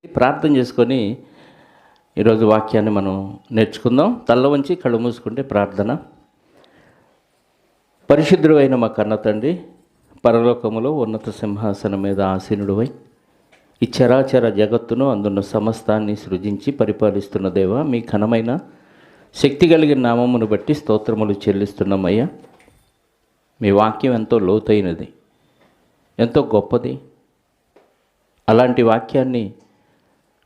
ప్రార్థన చేసుకొని ఈరోజు వాక్యాన్ని మనం నేర్చుకుందాం. తల్ల వంచి కళ్ళు మూసుకుంటే ప్రార్థన. పరిశుద్ధుడు అయిన మా కన్న తండ్రి, పరలోకములో ఉన్నత సింహాసనం మీద ఆసీనుడువై ఈ చరాచర జగత్తును అందున్న సమస్తాన్ని సృజించి పరిపాలిస్తున్న దేవ, మీ ఘనమైన శక్తి కలిగిన నామమును బట్టి స్తోత్రములు చెల్లిస్తున్నామయ్యా. మీ వాక్యం ఎంతో లోతైనది, ఎంతో గొప్పది. అలాంటి వాక్యాన్ని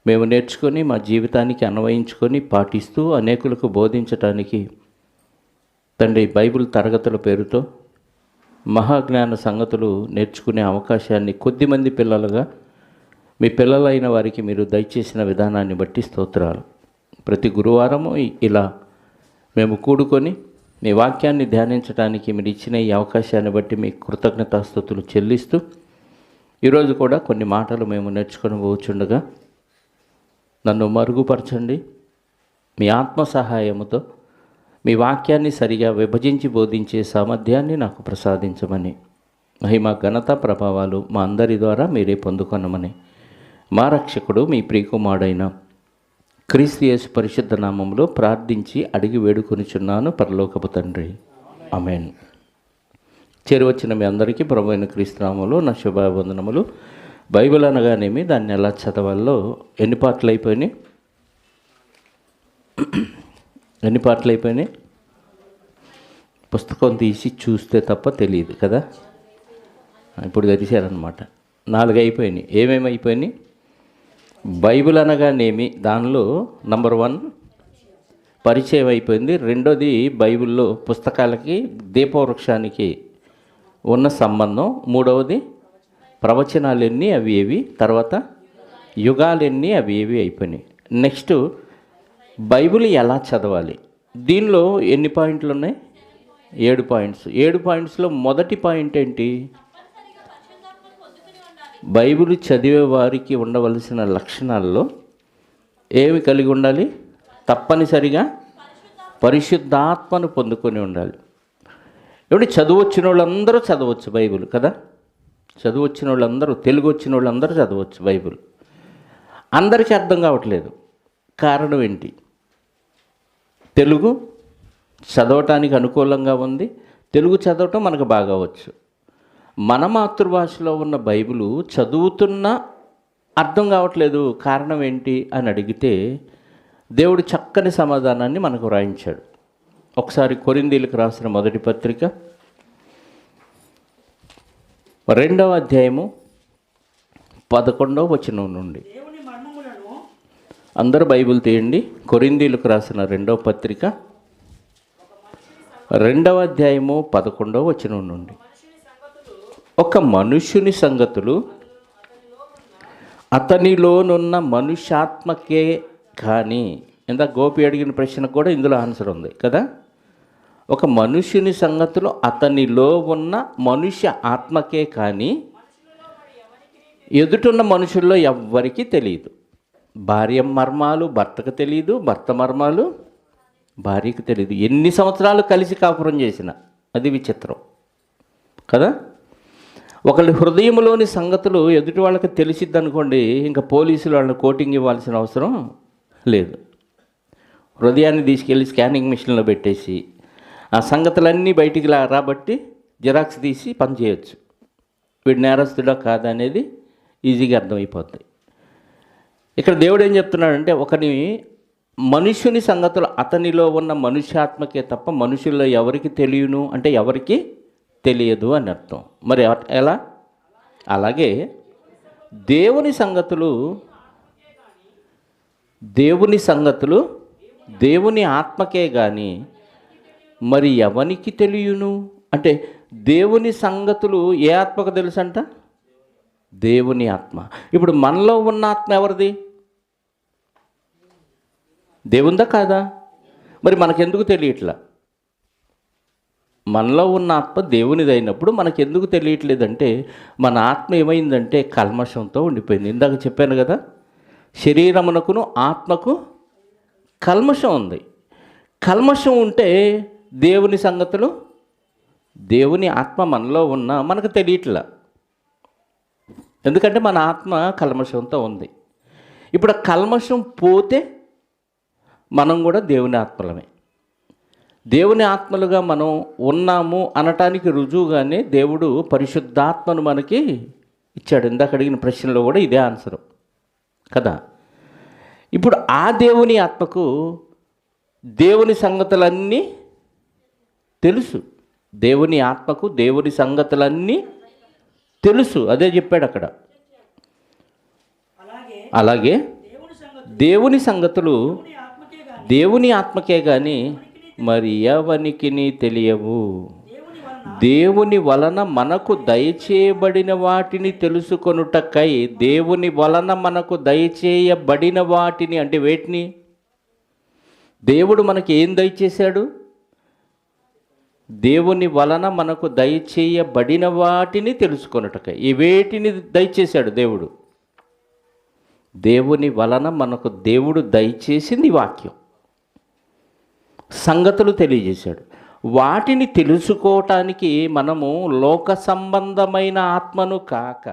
మేము నేర్చుకొని మా జీవితానికి అన్వయించుకొని పాటిస్తూ అనేకులకు బోధించటానికి తండ్రి బైబిల్ తరగతుల పేరుతో మహాజ్ఞాన సంగతులు నేర్చుకునే అవకాశాన్ని కొద్దిమంది పిల్లలుగా మీ పిల్లలైన వారికి మీరు దయచేసిన విధానాన్ని బట్టి స్తోత్రాలు. ప్రతి గురువారము ఇలా మేము కూడుకొని మీ వాక్యాన్ని ధ్యానించడానికి మీరు ఇచ్చిన ఈ అవకాశాన్ని బట్టి మీ కృతజ్ఞతాస్తుతులు చెల్లిస్తూ ఈరోజు కూడా కొన్ని మాటలు మేము నేర్చుకొని పోచుండగా నన్ను మరుగుపరచండి. మీ ఆత్మ సహాయముతో మీ వాక్యాన్ని సరిగా విభజించి బోధించే సామర్థ్యాన్ని నాకు ప్రసాదించమని, మహిమ ఘనత ప్రభావాలు మా అందరి ద్వారా మీరే పొందుకొనమని మా రక్షకుడు మీ ప్రియకుమారుడైన క్రీస్తు యేసు పరిశుద్ధ నామములో ప్రార్థించి అడిగి వేడుకొనిచున్నాను పరలోకపు తండ్రి, ఆమేన్. చేరువచ్చిన మీ అందరికీ ప్రభువైన క్రీస్తు నామములో నా శుభావందనములు. బైబిల్ అనగానేమి, దాన్ని ఎలా చదవాలో ఎన్ని పాటలు అయిపోయినాయి పుస్తకం తీసి చూస్తే తప్ప తెలియదు కదా. ఇప్పుడు తెరిచారనమాట. 4 అయిపోయినాయి. ఏమేమి అయిపోయినాయి? బైబిల్ అనగానేమి, దానిలో నంబర్ 1 పరిచయం అయిపోయింది. రెండోది బైబిల్లో పుస్తకాలకి దీపవృక్షానికి ఉన్న సంబంధం. మూడవది ప్రవచనాలు ఎన్ని, అవి ఏవి. తర్వాత యుగాలు ఎన్ని, అవి ఏవి అయిపోయినాయి. నెక్స్ట్ బైబిల్ ఎలా చదవాలి. దీనిలో ఎన్ని పాయింట్లు ఉన్నాయి? 7 పాయింట్స్. 7 పాయింట్స్లో మొదటి పాయింట్ ఏంటి? బైబిల్ చదివే వారికి ఉండవలసిన లక్షణాల్లో ఏమి కలిగి ఉండాలి? తప్పనిసరిగా పరిశుద్ధాత్మను పొందుకొని ఉండాలి. ఏమిటి? చదువు వచ్చిన వాళ్ళందరూ చదవచ్చు బైబిల్ కదా. చదువు వచ్చిన వాళ్ళందరూ, తెలుగు వచ్చిన వాళ్ళందరూ చదవచ్చు బైబిల్. అందరికీ అర్థం కావట్లేదు. కారణం ఏంటి? తెలుగు చదవటానికి అనుకూలంగా ఉంది. తెలుగు చదవటం మనకు బాగా వచ్చు. మన మాతృభాషలో ఉన్న బైబిలు చదువుతున్నా అర్థం కావట్లేదు. కారణం ఏంటి అని అడిగితే దేవుడు చక్కని సమాధానాన్ని మనకు వ్రాయించాడు. ఒకసారి కొరింథీయులకు రాసిన మొదటి పత్రిక 2వ అధ్యాయము 11వ వచనం నుండి. అందరూ బైబిల్ తీయండి. కొరింథీయులకు రాసిన 2వ పత్రిక 2వ అధ్యాయము 11వ వచనం నుండి. ఒక మనుష్యుని సంగతులు అతనిలోనున్న మనుష్యాత్మకే కానీ, ఇందాక గోపి అడిగిన ప్రశ్నకు కూడా ఇందులో ఆన్సర్ ఉంది కదా. ఒక మనుష్యుని సంగతులు అతనిలో ఉన్న మనుష్య ఆత్మకే కానీ ఎదుటున్న మనుషుల్లో ఎవ్వరికీ తెలియదు. భార్య మర్మాలు భర్తకు తెలియదు, భర్త మర్మాలు భార్యకు తెలియదు. ఎన్ని సంవత్సరాలు కలిసి కాపురం చేసిన అది విచిత్రం కదా. ఒకళ్ళ హృదయంలోని సంగతులు ఎదుటి వాళ్ళకి తెలిసిద్ది అనుకోండి, ఇంకా పోలీసులు వాళ్ళని కోటింగ్ ఇవ్వాల్సిన అవసరం లేదు. హృదయాన్ని తీసుకెళ్ళి స్కానింగ్ మిషన్లో పెట్టేసి ఆ సంగతులన్నీ బయటికి రాబట్టి జిరాక్స్ తీసి పని చేయొచ్చు. వీడు నేరస్తుడా కాదా అనేది ఈజీగా అర్థమైపోతుంది. ఇక్కడ దేవుడు ఏం చెప్తున్నాడంటే, ఒకని మనుష్యుని సంగతులు అతనిలో ఉన్న మనుష్యాత్మకే తప్ప మనుషుల్లో ఎవరికి తెలియను అంటే ఎవరికి తెలియదు అని అర్థం. మరి ఎలా? అలాగే దేవుని సంగతులు దేవుని ఆత్మకే కానీ మరి ఎవనికి తెలియను అంటే, దేవుని సంగతులు ఏ ఆత్మకు తెలుసంట? దేవుని ఆత్మ. ఇప్పుడు మనలో ఉన్న ఆత్మ ఎవరిది? దేవుందా కాదా? మరి మనకెందుకు తెలియట్లా? మనలో ఉన్న ఆత్మ దేవునిది అయినప్పుడు మనకెందుకు తెలియట్లేదంటే, మన ఆత్మ ఏమైందంటే కల్మషంతో ఉండిపోయింది. ఇందాక చెప్పాను కదా, శరీరమునకును ఆత్మకు కల్మషం ఉంది. కల్మషం ఉంటే దేవుని సంగతులు, దేవుని ఆత్మ మనలో ఉన్న మనకు తెలియట్లా. ఎందుకంటే మన ఆత్మ కల్మషంతో ఉంది. ఇప్పుడు ఆ కల్మషం పోతే మనం కూడా దేవుని ఆత్మలమే. దేవుని ఆత్మలుగా మనం ఉన్నాము అనటానికి రుజువుగానే దేవుడు పరిశుద్ధాత్మను మనకి ఇచ్చాడు. ఇందాక అడిగిన ప్రశ్నలో కూడా ఇదే ఆన్సరు కదా. ఇప్పుడు ఆ దేవుని ఆత్మకు దేవుని సంగతులన్నీ తెలుసు. దేవుని ఆత్మకు దేవుని సంగతులన్నీ తెలుసు. అదే చెప్పాడు అక్కడ. అలాగే దేవుని సంగతులు దేవుని ఆత్మకే కానీ మరి ఎవనికి తెలియవు. దేవుని వలన మనకు దయచేయబడిన వాటిని తెలుసుకొనుటకై, దేవుని వలన మనకు దయచేయబడిన వాటిని అంటే వేటిని? దేవుడు మనకి ఏం దయచేశాడు? దేవుని వలన మనకు దయచేయబడిన వాటిని తెలుసుకొనుటకై. ఈ వేటిని దయచేశాడు దేవుడు? దేవుని వలన మనకు దేవుడు దయచేసింది వాక్యం, సంగతులు తెలియజేశాడు. వాటిని తెలుసుకోవటానికి మనము లోక సంబంధమైన ఆత్మను కాక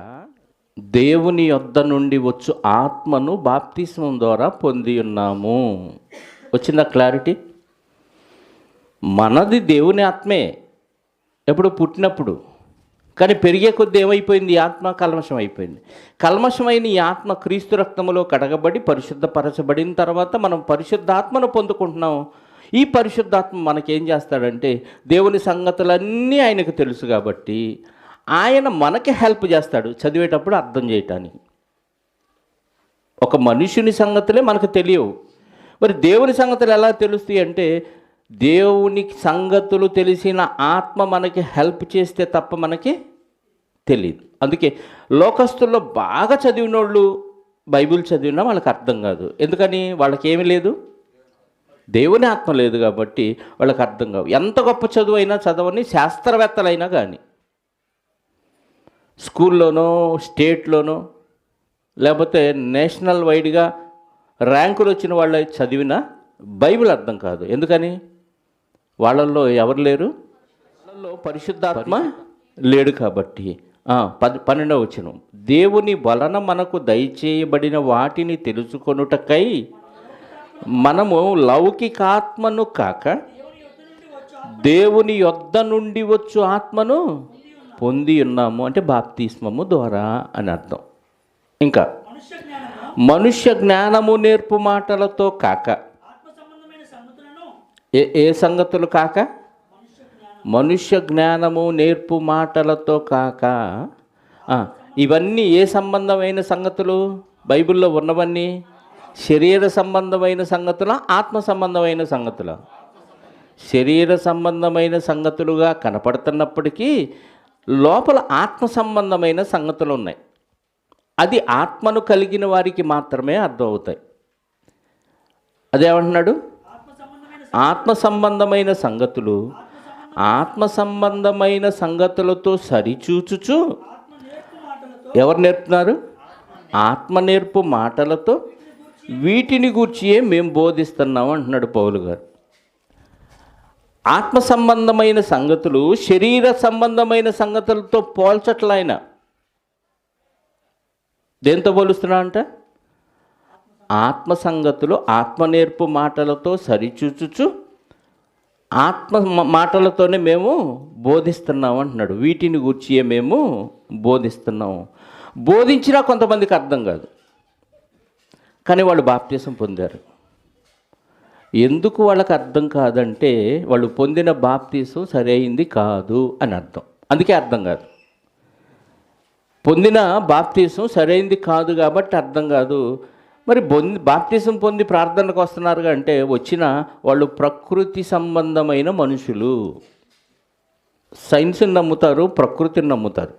దేవుని యొద్ద నుండి వచ్చు ఆత్మను బాప్తిస్మం ద్వారా పొంది ఉన్నాము. వచ్చిందా క్లారిటీ? మనది దేవుని ఆత్మే ఎప్పుడు పుట్టినప్పుడు, కానీ పెరిగే కొద్దీ ఏమైపోయింది? ఈ ఆత్మ కల్మషం అయిపోయింది. కల్మషమైన ఈ ఆత్మ క్రీస్తు రక్తములో కడగబడి పరిశుద్ధపరచబడిన తర్వాత మనం పరిశుద్ధాత్మను పొందుకుంటున్నాం. ఈ పరిశుద్ధాత్మ మనకేం చేస్తాడంటే దేవుని సంగతులన్నీ ఆయనకు తెలుసు కాబట్టి ఆయన మనకి హెల్ప్ చేస్తాడు చదివేటప్పుడు అర్థం చేయటానికి. ఒక మనుషుని సంగతులే మనకు తెలియవు, మరి దేవుని సంగతులు ఎలా తెలుస్తాయి అంటే దేవుని సంగతులు తెలిసిన ఆత్మ మనకి హెల్ప్ చేస్తే తప్ప మనకి తెలియదు. అందుకే లోకస్తుల్లో బాగా చదివినోళ్ళు బైబిల్ చదివినా వాళ్ళకి అర్థం కాదు. ఎందుకని? వాళ్ళకి ఏమీ లేదు, దేవుని ఆత్మ లేదు కాబట్టి వాళ్ళకి అర్థం కావు. ఎంత గొప్ప చదువు అయినా చదవని శాస్త్రవేత్తలైనా కానీ, స్కూల్లోనో స్టేట్లోనో లేకపోతే నేషనల్ వైడ్గా ర్యాంకులు వచ్చిన వాళ్ళ చదివినా బైబిల్ అర్థం కాదు. ఎందుకని? వాళ్ళల్లో ఎవరు లేరు, వాళ్ళల్లో పరిశుద్ధాత్మ లేడు కాబట్టి. 12వ వచనం, దేవుని వలన మనకు దయచేయబడిన వాటిని తెలుసుకొనుటకై మనము లౌకికాత్మను కాక దేవుని యొద్ద నుండి వచ్చు ఆత్మను పొంది ఉన్నాము. అంటే బాప్తిస్మము ద్వారా అని అర్థం. ఇంకా మనుష్య జ్ఞానము నేర్పు మాటలతో కాక, ఏ సంగతులు కాక? మనుష్య జ్ఞానము నేర్పు మాటలతో కాక. ఇవన్నీ ఏ సంబంధమైన సంగతులు? బైబిల్లో ఉన్నవన్నీ శరీర సంబంధమైన సంగతుల, ఆత్మ సంబంధమైన సంగతుల? శరీర సంబంధమైన సంగతులుగా కనపడుతున్నప్పటికీ లోపల ఆత్మ సంబంధమైన సంగతులు ఉన్నాయి. అది ఆత్మను కలిగిన వారికి మాత్రమే అర్థమవుతాయి. అదేమంటున్నాడు? ఆత్మ సంబంధమైన సంగతులు ఆత్మ సంబంధమైన సంగతులతో సరిచూచుచు ఎవరు నేర్పుతున్నారు? ఆత్మ నేర్పు మాటలతో వీటిని గూర్చియే మేము బోధిస్తున్నాం అంటున్నాడు పౌలు గారు. ఆత్మ సంబంధమైన సంగతులు శరీర సంబంధమైన సంగతులతో పోల్చట్లైన దేంతో పోలుస్తున్నా అంట? ఆత్మ సంగతులు ఆత్మ నేర్పు మాటలతో సరిచూచుచు ఆత్మ మాటలతోనే మేము బోధిస్తున్నాం అంటున్నాడు. వీటిని గూర్చియే మేము బోధిస్తున్నాము. బోధించినా కొంతమందికి అర్థం కాదు, కానీ వాళ్ళు బాప్తిసం పొందారు. ఎందుకు వాళ్ళకి అర్థం కాదంటే వాళ్ళు పొందిన బాప్తిసం సరైంది కాదు అని అర్థం. అందుకే అర్థం కాదు. పొందిన బాప్తిసం సరైంది కాదు కాబట్టి అర్థం కాదు. మరి బాప్తిసం పొంది ప్రార్థనకు వస్తున్నారు అంటే వచ్చిన వాళ్ళు ప్రకృతి సంబంధమైన మనుషులు. సైన్స్ని నమ్ముతారు, ప్రకృతిని నమ్ముతారు.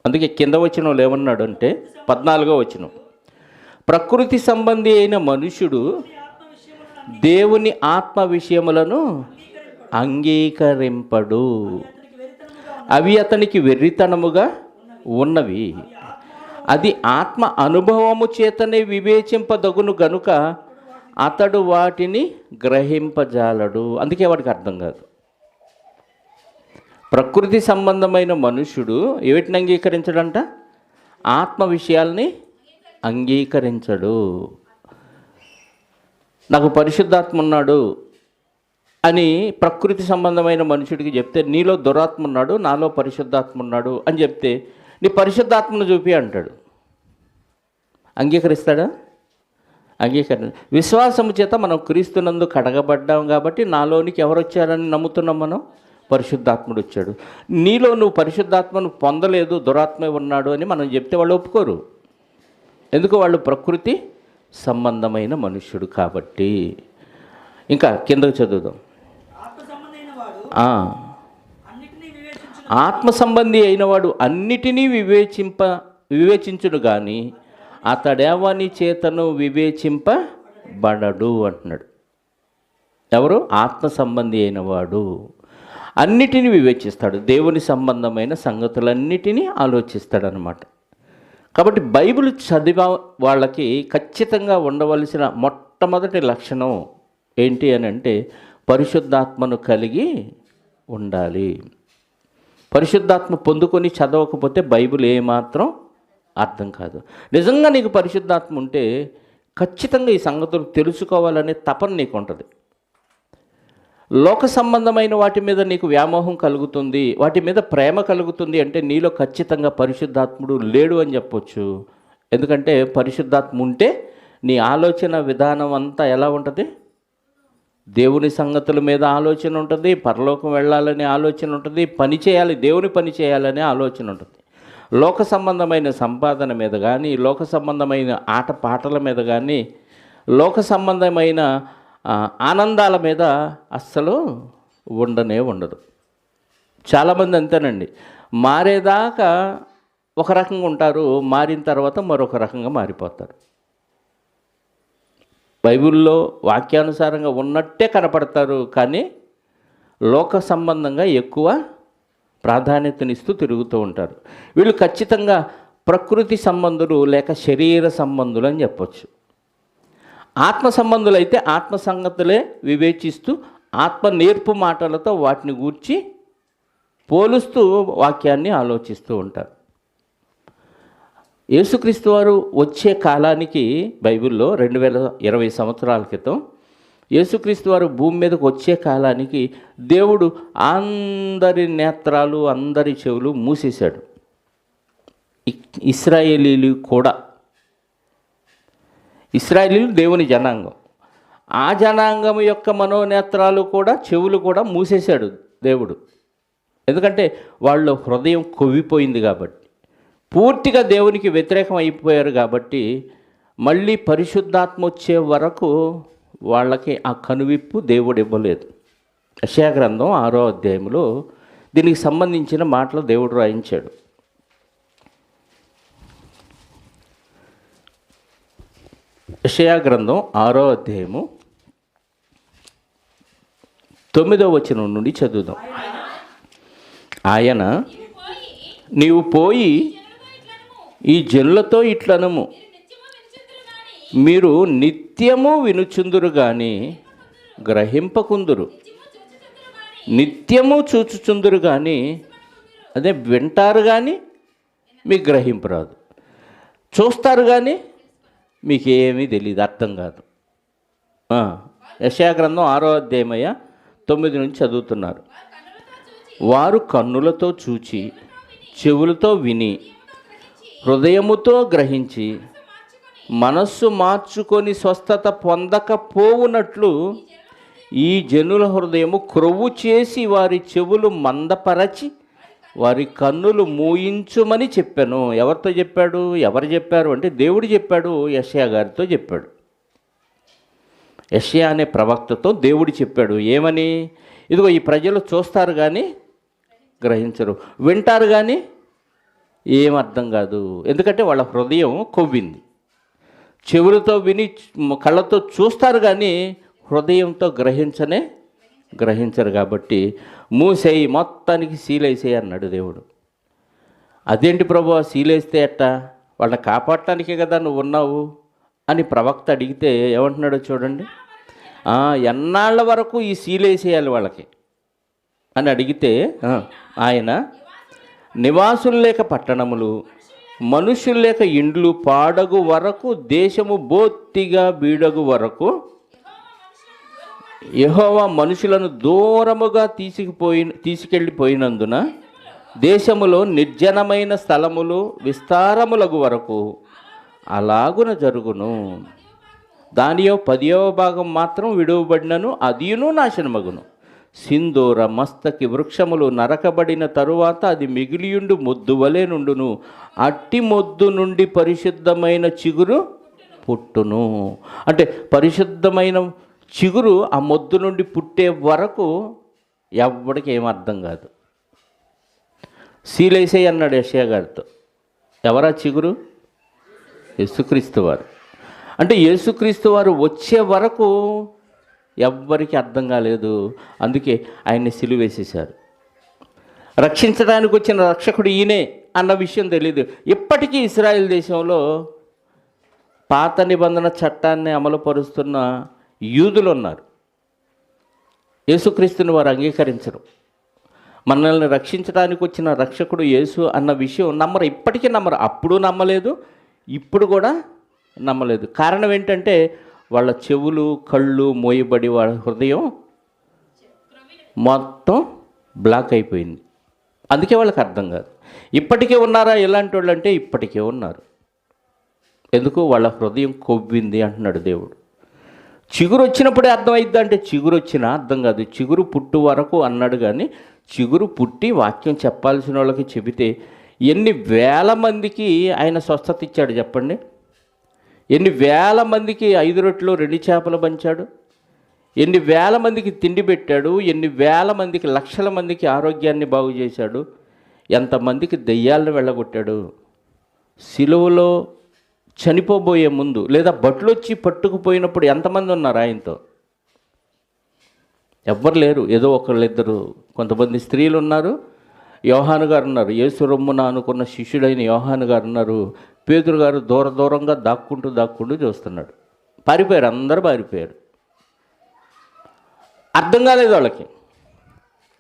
అందుకే కింద వచ్చిన వాళ్ళు ఏమన్నాడు అంటే 14వ వచనం, ప్రకృతి సంబంధి అయిన మనుషుడు దేవుని ఆత్మ విషయములను అంగీకరింపడు, అవి అతనికి వెర్రితనముగా ఉన్నవి. అది ఆత్మ అనుభవము చేతనే వివేచింపదగును గనుక అతడు వాటిని గ్రహింపజాలడు. అందుకే వాడికి అర్థం కాదు. ప్రకృతి సంబంధమైన మనుష్యుడు వీటిని అంగీకరించడంట, ఆత్మ విషయాల్ని అంగీకరించడు. నాకు పరిశుద్ధాత్మ ఉన్నాడు అని ప్రకృతి సంబంధమైన మనుషుడికి చెప్తే, నీలో దురాత్మ ఉన్నాడు, నాలో పరిశుద్ధాత్మ ఉన్నాడు అని చెప్తే, నీ పరిశుద్ధాత్మను చూపి అంటాడు. అంగీకరిస్తాడా? విశ్వాసము చేత మనం క్రీస్తునందు కడగబడ్డాం కాబట్టి నాలోనికి ఎవరు వచ్చారని నమ్ముతున్నాం మనం? పరిశుద్ధాత్ముడు వచ్చాడు. నీలో నువ్వు పరిశుద్ధాత్మను పొందలేదు, దురాత్మ ఉన్నాడు అని మనం చెప్తే వాళ్ళు ఒప్పుకోరు. ఎందుకు? వాళ్ళు ప్రకృతి సంబంధమైన మనుష్యుడు కాబట్టి. ఇంకా కిందకు చదువుదాం. ఆత్మ సంబంధి అయిన వాడు అన్నిటినీ వివేచించుడు కానీ అతడెవని చేతను వివేచింపబడడు అంటున్నాడు. ఎవరు? ఆత్మ సంబంధి అయిన వాడు అన్నిటినీ వివేచిస్తాడు, దేవుని సంబంధమైన సంగతులన్నిటినీ ఆలోచిస్తాడనమాట. కాబట్టి బైబిల్ చదివే వాళ్ళకి ఖచ్చితంగా ఉండవలసిన మొట్టమొదటి లక్షణం ఏంటి అని అంటే, పరిశుద్ధాత్మను కలిగి ఉండాలి. పరిశుద్ధాత్మ పొందుకొని చదవకపోతే బైబిల్ ఏమాత్రం అర్థం కాదు. నిజంగా నీకు పరిశుద్ధాత్మ ఉంటే ఖచ్చితంగా ఈ సంగతులు తెలుసుకోవాలనే తపన నీకు ఉంటుంది. లోక సంబంధమైన వాటి మీద నీకు వ్యామోహం కలుగుతుంది, వాటి మీద ప్రేమ కలుగుతుంది అంటే నీలో ఖచ్చితంగా పరిశుద్ధాత్ముడు లేడు అని చెప్పొచ్చు. ఎందుకంటే పరిశుద్ధాత్మ ఉంటే నీ ఆలోచన విధానం అంతా ఎలా ఉంటుంది? దేవుని సంగతుల మీద ఆలోచన ఉంటుంది, పరలోకం వెళ్ళాలనే ఆలోచన ఉంటుంది, పని చేయాలి, దేవుని పని చేయాలనే ఆలోచన ఉంటుంది. లోక సంబంధమైన సంపాదన మీద కానీ, లోక సంబంధమైన ఆట పాటల మీద కానీ, లోక సంబంధమైన ఆనందాల మీద అస్సలు ఉండదు. చాలామంది అంతేనండి, మారేదాకా ఒక రకంగా ఉంటారు, మారిన తర్వాత మరొక రకంగా మారిపోతారు. బైబిల్లో వాక్యానుసారంగా ఉన్నట్టే కనపడతారు, కానీ లోక సంబంధంగా ఎక్కువ ప్రాధాన్యతనిస్తూ తిరుగుతూ ఉంటారు. వీళ్ళు ఖచ్చితంగా ప్రకృతి సంబంధులు లేక శరీర సంబంధులు అని చెప్పొచ్చు. ఆత్మ సంబంధులు అయితే ఆత్మ సంగతులే వివేచిస్తూ ఆత్మ నేర్పు మాటలతో వాటిని గూర్చి పోలుస్తూ వాక్యాన్ని ఆలోచిస్తూ ఉంటారు. యేసుక్రీస్తు వారు వచ్చే కాలానికి బైబిల్లో 2020 సంవత్సరాల క్రితం యేసుక్రీస్తు వారు భూమి మీదకు వచ్చే కాలానికి దేవుడు అందరి నేత్రాలు, అందరి చెవులు మూసేశాడు. ఇశ్రాయేలీలు కూడా. ఇశ్రాయేలీలు దేవుని జనాంగం. ఆ జనాంగం యొక్క మనోనేత్రాలు కూడా, చెవులు కూడా మూసేశాడు దేవుడు. ఎందుకంటే వాళ్ళ హృదయం కొవ్విపోయింది కాబట్టి, పూర్తిగా దేవునికి వ్యతిరేకం అయిపోయారు కాబట్టి, మళ్ళీ పరిశుద్ధాత్మ వచ్చే వరకు వాళ్ళకి ఆ కనువిప్పు దేవుడు ఇవ్వలేదు. యెషయా గ్రంథం 6వ అధ్యాయంలో దీనికి సంబంధించిన మాటలు దేవుడు రాయించాడు. యెషయా గ్రంథం 6వ అధ్యాయము 9వ వచనం నుండి చదువుదాం. ఆయన, నీవు పోయి ఈ జనులతో ఇట్లనము, మీరు నిత్యము వినుచుందురు కానీ గ్రహింపకుందురు, నిత్యము చూచుచుందురు కానీ, అదే వింటారు కానీ మీకు గ్రహింపరాదు, చూస్తారు కానీ మీకేమీ తెలియదు, అర్థం కాదు. యెషయా గ్రంథం 6వ అధ్యాయం 9 నుంచి చదువుతున్నారు. వారు కన్నులతో చూచి, చెవులతో విని, హృదయముతో గ్రహించి, మనస్సు మార్చుకొని స్వస్థత పొందకపోవునట్లు ఈ జనుల హృదయము క్రొవ్వు చేసి వారి చెవులు మందపరచి వారి కన్నులు మూయించుమని చెప్పాను. ఎవరితో చెప్పాడు? ఎవరు చెప్పారు అంటే దేవుడు చెప్పాడు, యెషయా గారితో చెప్పాడు. యెషయా అనే ప్రవక్తతో దేవుడు చెప్పాడు. ఏమని? ఇదిగో ఈ ప్రజలు చూస్తారు కానీ గ్రహించరు, వింటారు కానీ ఏం అర్థం కాదు. ఎందుకంటే వాళ్ళ హృదయం కొవ్వింది. చెవులతో విని, కళ్ళతో చూస్తారు కానీ హృదయంతో గ్రహించరు కాబట్టి మూసేయి, మొత్తానికి సీలేసేయి అన్నాడు దేవుడు. అదేంటి ప్రభు, సీలేస్తే ఎట్టా? వాళ్ళని కాపాడటానికే కదా నువ్వు ఉన్నావు అని ప్రవక్త అడిగితే ఏమంటున్నాడో చూడండి. ఎన్నాళ్ళ వరకు ఈ సీలేసేయాలి వాళ్ళకి అని అడిగితే, ఆయన నివాసులు లేక పట్టణములు, మనుషులు లేక ఇండ్లు పాడగు వరకు, దేశము బొత్తిగా బీడగు వరకు యెహోవా మనుషులను దూరముగా తీసుకెళ్ళిపోయినందున దేశములో నిర్జనమైన స్థలములు విస్తారములగు వరకు అలాగున జరుగును. దానియో 10వ భాగం మాత్రం విడువబడినను, అదియును నాశనమగును. సింధూర మస్తకి వృక్షములు నరకబడిన తరువాత అది మిగిలియుండు మొద్దు వలె నుండును. అట్టి మొద్దు నుండి పరిశుద్ధమైన చిగురు పుట్టును. అంటే పరిశుద్ధమైన చిగురు ఆ మొద్దు నుండి పుట్టే వరకు ఎవరికి ఏం అర్థం కాదు. సీలేసేయి అన్నాడు యెషయా గారితో. ఎవరా చిగురు? యేసుక్రీస్తు వారు. అంటే యేసుక్రీస్తు వారు వచ్చే వరకు ఎవ్వరికి అర్థం కాలేదు. అందుకే ఆయన్ని సిలువేసేశారు. రక్షించడానికి వచ్చిన రక్షకుడు ఈయనే అన్న విషయం తెలియదు. ఇప్పటికీ ఇశ్రాయేల్ దేశంలో పాత నిబంధన చట్టాన్ని అమలుపరుస్తున్న యూదులు ఉన్నారు. యేసుక్రీస్తుని వారు అంగీకరించరు. మనల్ని రక్షించడానికి వచ్చిన రక్షకుడు యేసు అన్న విషయం నమ్మరు. ఇప్పటికీ నమ్మరు. అప్పుడు నమ్మలేదు, ఇప్పుడు కూడా నమ్మలేదు. కారణం ఏంటంటే వాళ్ళ చెవులు కళ్ళు మోయబడి వాళ్ళ హృదయం మొత్తం బ్లాక్ అయిపోయింది. అందుకే వాళ్ళకి అర్థం కాదు. ఇప్పటికే ఉన్నారా ఎలాంటి వాళ్ళు అంటే ఇప్పటికే ఉన్నారు. ఎందుకు? వాళ్ళ హృదయం కొవ్వింది అంటున్నాడు దేవుడు. చిగురు వచ్చినప్పుడే అర్థమైద్ది అంటే చిగురు వచ్చినా అర్థం కాదు. చిగురు పుట్టు వరకు అన్నాడు, కానీ చిగురు పుట్టి వాక్యం చెప్పాల్సిన వాళ్ళకి చెబితే ఎన్ని వేల మందికి ఆయన స్వస్థత ఇచ్చాడు చెప్పండి. ఎన్ని వేల మందికి 5 రొట్టెలు 2 చేపలు పంచాడు. ఎన్ని వేల మందికి తిండి పెట్టాడు. ఎన్ని వేల మందికి, లక్షల మందికి ఆరోగ్యాన్ని బాగు చేశాడు. ఎంతమందికి దెయ్యాలను వెళ్ళగొట్టాడు. సిలువలో చనిపోబోయే ముందు లేదా బట్లు వచ్చి పట్టుకుపోయినప్పుడు ఎంతమంది ఉన్నారు ఆయనతో? ఎవ్వరు లేరు. ఏదో ఒకళ్ళిద్దరు, కొంతమంది స్త్రీలు ఉన్నారు. యోహాను గారు ఉన్నారు. యేసు రొమ్మున అనుకున్న శిష్యుడైన యోహాను గారు ఉన్నారు. పేతురు గారు దూరంగా దాక్కుంటూ చూస్తున్నాడు. పారిపోయారు, అందరూ పారిపోయారు. అర్థం కాలేదు వాళ్ళకి.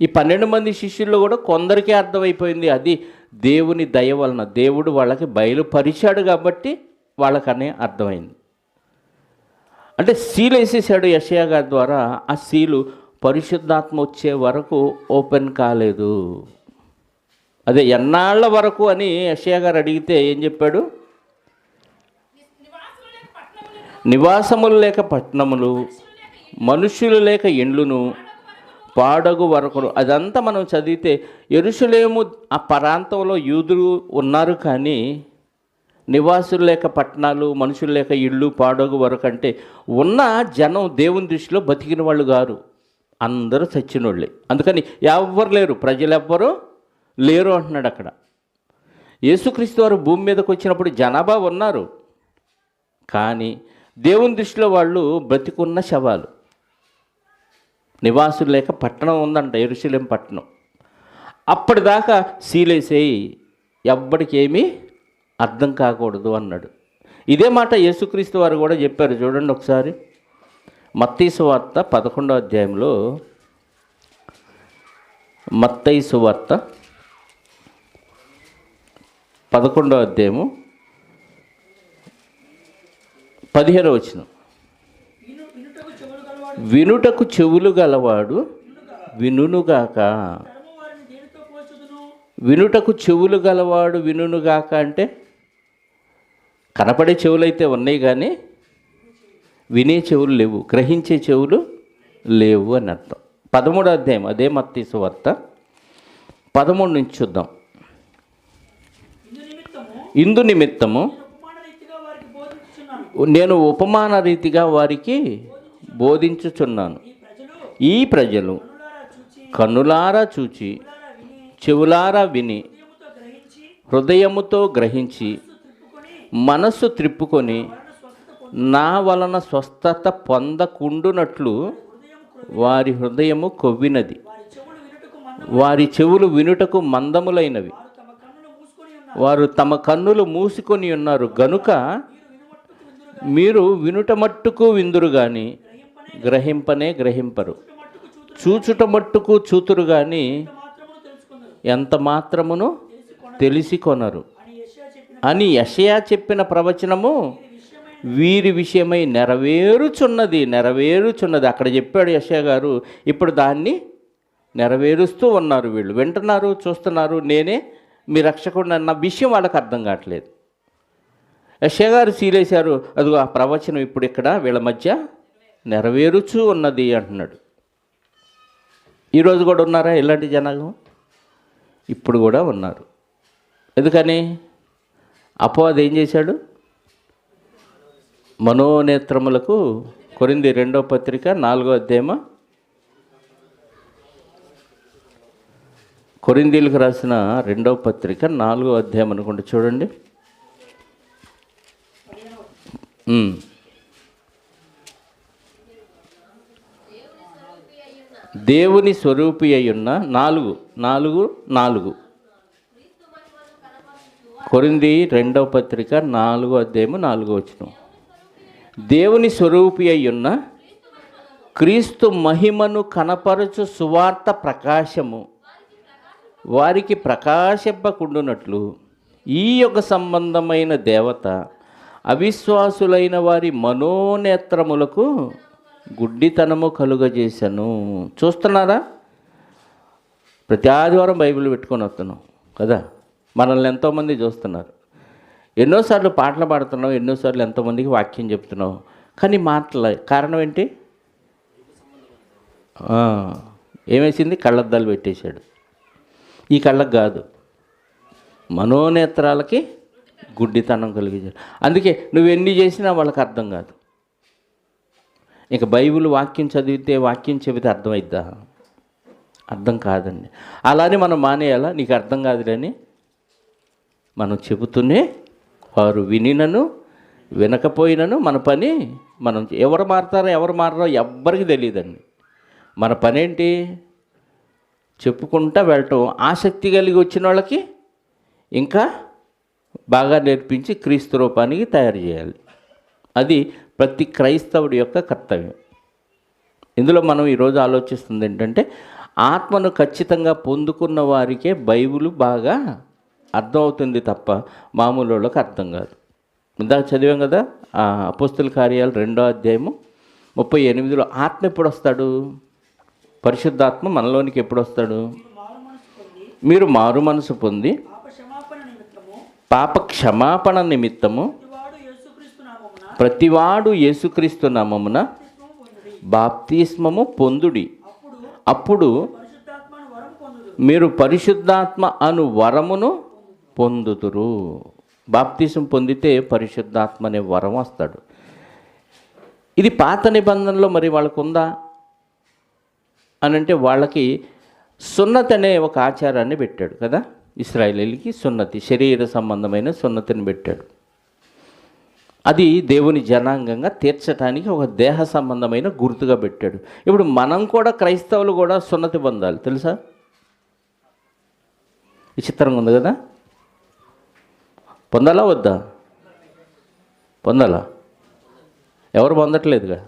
ఈ 12 మంది శిష్యుల్లో కూడా కొందరికే అర్థమైపోయింది. అది దేవుని దయ వలన, దేవుడు వాళ్ళకి బయలుపరిచాడు కాబట్టి వాళ్ళకనే అర్థమైంది. అంటే సీలు వేసేసాడు యెషయా గారి ద్వారా. ఆ సీలు పరిశుద్ధాత్మ వచ్చే వరకు ఓపెన్ కాలేదు. అదే ఎన్నాళ్ళ వరకు అని యెషయా గారు అడిగితే ఏం చెప్పాడు? నివాసములు లేక పట్టణములు, మనుషులు లేక ఇండ్లును పాడగు వరకు. అదంతా మనం చదివితే యెరూషలేము ఆ ప్రాంతంలో యూదులు ఉన్నారు, కానీ నివాసులు లేక పట్టణాలు, మనుషులు లేక ఇళ్ళు పాడగు వరకు అంటే ఉన్న జనం దేవుని దృష్టిలో బతికిన వాళ్ళు గారు, అందరూ చచ్చినోళ్ళే. అందుకని ఎవ్వరు లేరు, ప్రజలు ఎవ్వరూ లేరు అంటున్నాడు అక్కడ. యేసుక్రీస్తు వారు భూమి మీదకి వచ్చినప్పుడు జనాభా ఉన్నారు, కానీ దేవుని దృష్టిలో వాళ్ళు బ్రతికున్న శవాలు. నివాసులు లేక పట్టణం ఉందంట, యెరూషలేం పట్టణం. అప్పటిదాకా సీలేసేయి, ఎవ్వడికి ఏమీ అర్థం కాకూడదు అన్నాడు. ఇదే మాట యేసుక్రీస్తు వారు కూడా చెప్పారు. చూడండి ఒకసారి మత్తయి సువార్త 11వ అధ్యాయంలో, మత్తయి సువార్త 11వ అధ్యాయము 15వ వచనం. వినుటకు చెవులు గలవాడు వినుగాక. వినుటకు చెవులు గలవాడు వినుగాక అంటే కనపడే చెవులైతే ఉన్నాయి, కానీ వినే చెవులు లేవు, గ్రహించే చెవులు లేవు అని అర్థం. 13వ అధ్యాయం అదే మత్తయి సువార్త 13 నుంచి చూద్దాం. ఇందు నిమిత్తము నేను ఉపమాన రీతిగా వారికి బోధించుచున్నాను. ఈ ప్రజలు కన్నులారా చూచి, చెవులారా విని, హృదయముతో గ్రహించి, మనస్సు త్రిప్పుకొని నా వలన స్వస్థత పొందకుండునట్లు వారి హృదయము కొవ్వినది, వారి చెవులు వినుటకు మందములైనవి, వారు తమ కన్నులు మూసుకొని ఉన్నారు గనుక మీరు వినుట మట్టుకు విందురు కానీ గ్రహింపనే గ్రహింపరు, చూచుట మట్టుకు చూతురు కానీ ఎంత మాత్రమును తెలిసి కొనరు అని యెషయా చెప్పిన ప్రవచనము వీరి విషయమై నెరవేరుచున్నది. అక్కడ చెప్పాడు యెషయా గారు. ఇప్పుడు దాన్ని నెరవేరుస్తూ ఉన్నారు. వీళ్ళు వింటున్నారు, చూస్తున్నారు. నేనే మీ రక్షకుడు అన్న విషయం వాళ్ళకి అర్థం కావట్లేదు. యెషయా గారు సీలేశారు. అదిగో ఆ ప్రవచనం ఇప్పుడు ఇక్కడ వీళ్ళ మధ్య నెరవేరుచూ ఉన్నది అంటున్నాడు. ఈరోజు కూడా ఉన్నారా ఇలాంటి జనాలు? ఇప్పుడు కూడా ఉన్నారు. ఎందుకని? అపవాది ఏం చేశాడు? మనోనేత్రములకు కొరింథీ 2వ పత్రిక 4వ అధ్యాయము, కొరింథీలకు రాసిన 2వ పత్రిక 4వ అధ్యాయం అనుకుంటే చూడండి. దేవుని స్వరూపి అయ్యున్న 4 కొరింథీ 2వ పత్రిక 4వ అధ్యాయము 4వ వచనం. దేవుని స్వరూపి అయ్యున్న క్రీస్తు మహిమను కనపరచు సువార్త ప్రకాశము వారికి ప్రకాశింపకుండునట్లు ఈ యుగ సంబంధమైన దేవత అవిశ్వాసులైన వారి మనోనేత్రములకు గుడ్డితనము కలుగజేశాను. చూస్తున్నారా? ప్రతి ఆదివారం బైబిల్ పెట్టుకొని వస్తున్నాం కదా. మనల్ని ఎంతోమంది చూస్తున్నారు. ఎన్నోసార్లు పాటలు పాడుతున్నావు, ఎన్నోసార్లు ఎంతోమందికి వాక్యం చెప్తున్నావు. కానీ మాటల కారణం ఏంటి? ఏమేసింది? కళ్ళద్దాలు పెట్టేశాడు. ఈ కళ్ళకు కాదు, మనోనేత్రాలకి గుడ్డితనం కలిగించాడు. అందుకే నువ్వు ఎన్ని చేసినా వాళ్ళకి అర్థం కాదు. ఇక బైబిల్ వాక్యం చదివితే, వాక్యం చెబితే అర్థమైద్దా? అర్థం కాదండి. అలానే మనం మానేయాలా? నీకు అర్థం కాదులేని మనం చెబుతూనే వారు వినినను వినకపోయినను మన పని మనం. ఎవరు మారరో ఎవ్వరికి తెలియదండి. మన పని ఏంటి? చెప్పుకుంటా వెళ్ళటం. ఆసక్తి కలిగి వచ్చిన వాళ్ళకి ఇంకా బాగా నేర్పించి క్రీస్తు రూపానికి తయారు చేయాలి. అది ప్రతి క్రైస్తవుడి యొక్క కర్తవ్యం. ఇందులో మనం ఈరోజు ఆలోచిస్తుంది ఏంటంటే, ఆత్మను ఖచ్చితంగా పొందుకున్న వారికే బైబిల్ బాగా అర్థమవుతుంది తప్ప మామూలు వాళ్ళకి అర్థం కాదు. ఇందాక చదివాం కదా, అపోస్తుల కార్యాలు 2వ అధ్యాయము 38లో ఆత్మ ఎప్పుడు వస్తాడు? పరిశుద్ధాత్మ మనలోనికి ఎప్పుడు వస్తాడు? మీరు మారు మనసు పొంది పాప క్షమాపణ నిమిత్తము ప్రతివాడు యేసుక్రీస్తు నామమున బాప్తిస్మము పొందుడి. అప్పుడు మీరు పరిశుద్ధాత్మ అను వరమును పొందుదురు. బాప్తిసం పొందితే పరిశుద్ధాత్మ అనే వరం వస్తాడు. ఇది పాత నిబంధనలో మరి వాళ్ళకు ఉందా అని అంటే, వాళ్ళకి సున్నతి అనే ఒక ఆచారాన్ని పెట్టాడు కదా. ఇశ్రాయేలీయులకి సున్నతి, శరీర సంబంధమైన సున్నతిని పెట్టాడు. అది దేవుని జనాంగంగా తీర్చడానికి ఒక దేహ సంబంధమైన గుర్తుగా పెట్టాడు. ఇప్పుడు మనం కూడా, క్రైస్తవులు కూడా సున్నతి పొందాలి. తెలుసా? విచిత్రంగా ఉంది కదా. పొందాలా వద్దా? పొందాలా? ఎవరు పొందట్లేదుగా.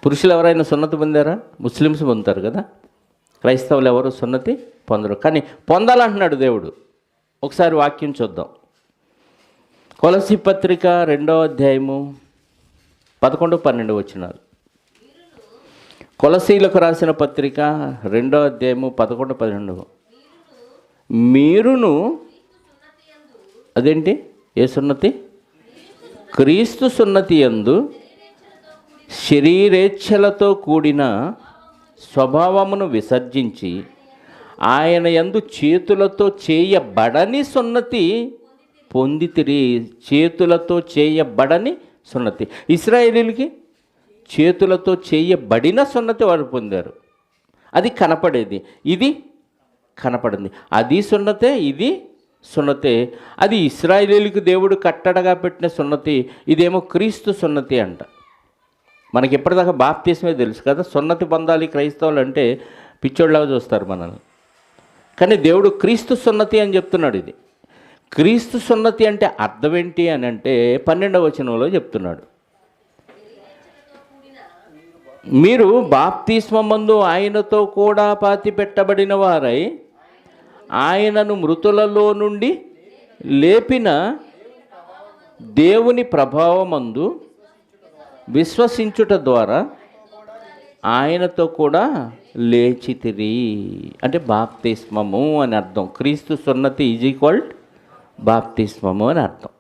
పురుషులు ఎవరైనా సున్నతి పొందారా? ముస్లిమ్స్ పొందుతారు కదా. క్రైస్తవులు ఎవరు సున్నతి పొందరు. కానీ పొందాలంటున్నాడు దేవుడు. ఒకసారి వాక్యం చూద్దాం. కొలసీ పత్రిక 2వ అధ్యాయము 11-12 వచనాలు. కొలసీలకు రాసిన పత్రిక 2వ అధ్యాయము 11-12. మీరును, అదేంటి? ఏ సున్నతి? క్రీస్తు సున్నతి యందు శరీరేచ్ఛలతో కూడిన స్వభావమును విసర్జించి ఆయన యందు చేతులతో చేయబడని సున్నతి పొందితిరి. చేతులతో చేయబడని సున్నతి. ఇశ్రాయేలీయులకి చేతులతో చేయబడిన సున్నతి వారు పొందారు. అది కనపడేది, ఇది కనపడింది. అది సున్నతే, ఇది సున్నతే. అది ఇశ్రాయేలీయులకు దేవుడు కట్టడగా పెట్టిన సున్నతి, ఇదేమో క్రీస్తు సున్నతి అంట. మనకి ఎప్పటిదాకా బాప్తిస్మే తెలుసు కదా. సున్నతి పొందాలి క్రైస్తవులు అంటే పిచ్చోళ్ళలాగా చూస్తారు మనల్ని. కానీ దేవుడు క్రీస్తు సున్నతి అని చెప్తున్నాడు. ఇది క్రీస్తు సున్నతి అంటే అర్థం ఏంటి అని అంటే 12వ వచనంలో చెప్తున్నాడు. మీరు బాప్తిస్మమందు ఆయనతో కూడా పాతి పెట్టబడిన వారై ఆయనను మృతులలో నుండి లేపిన దేవుని ప్రభావమందు విశ్వసించుట ద్వారా ఆయనతో కూడా లేచితిరి. అంటే బాప్తిస్మము అని అర్థం. క్రీస్తు సున్నతి ఈజ్ ఈక్వల్డ్ బాప్తిస్మము అని అర్థం.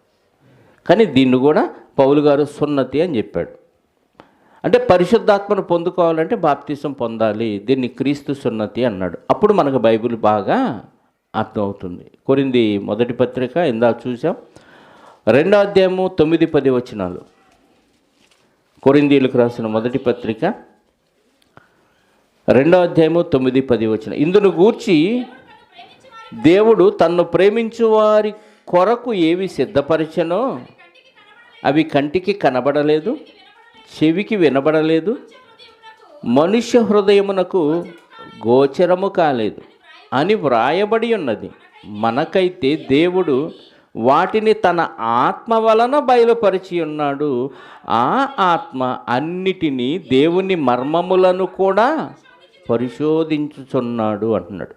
కానీ దీన్ని కూడా పౌలు గారు సున్నతి అని చెప్పాడు. అంటే పరిశుద్ధాత్మను పొందుకోవాలంటే బాప్తిసం పొందాలి, దీన్ని క్రీస్తు సున్నతి అన్నాడు. అప్పుడు మనకు బైబిల్ బాగా అర్థమవుతుంది. కొరింథీ మొదటి పత్రిక ఇందాక చూసాం, 2వ అధ్యాయము 9-10 వచనాలు. కొరింథీయులకు రాసిన మొదటి పత్రిక 2వ అధ్యాయము 9-10 వచనం. ఇందును గూర్చి దేవుడు తన్ను ప్రేమించు వారి కొరకు ఏవి సిద్ధపరిచెనో అవి కంటికి కనబడలేదు, చెవికి వినబడలేదు, మనుష్య హృదయమునకు గోచరము కాలేదు అని వ్రాయబడి ఉన్నది. మనకైతే దేవుడు వాటిని తన ఆత్మ వలన బయలుపరిచి ఉన్నాడు. ఆ ఆత్మ అన్నిటినీ దేవుని మర్మములను కూడా పరిశోధించుచున్నాడు అంటున్నాడు.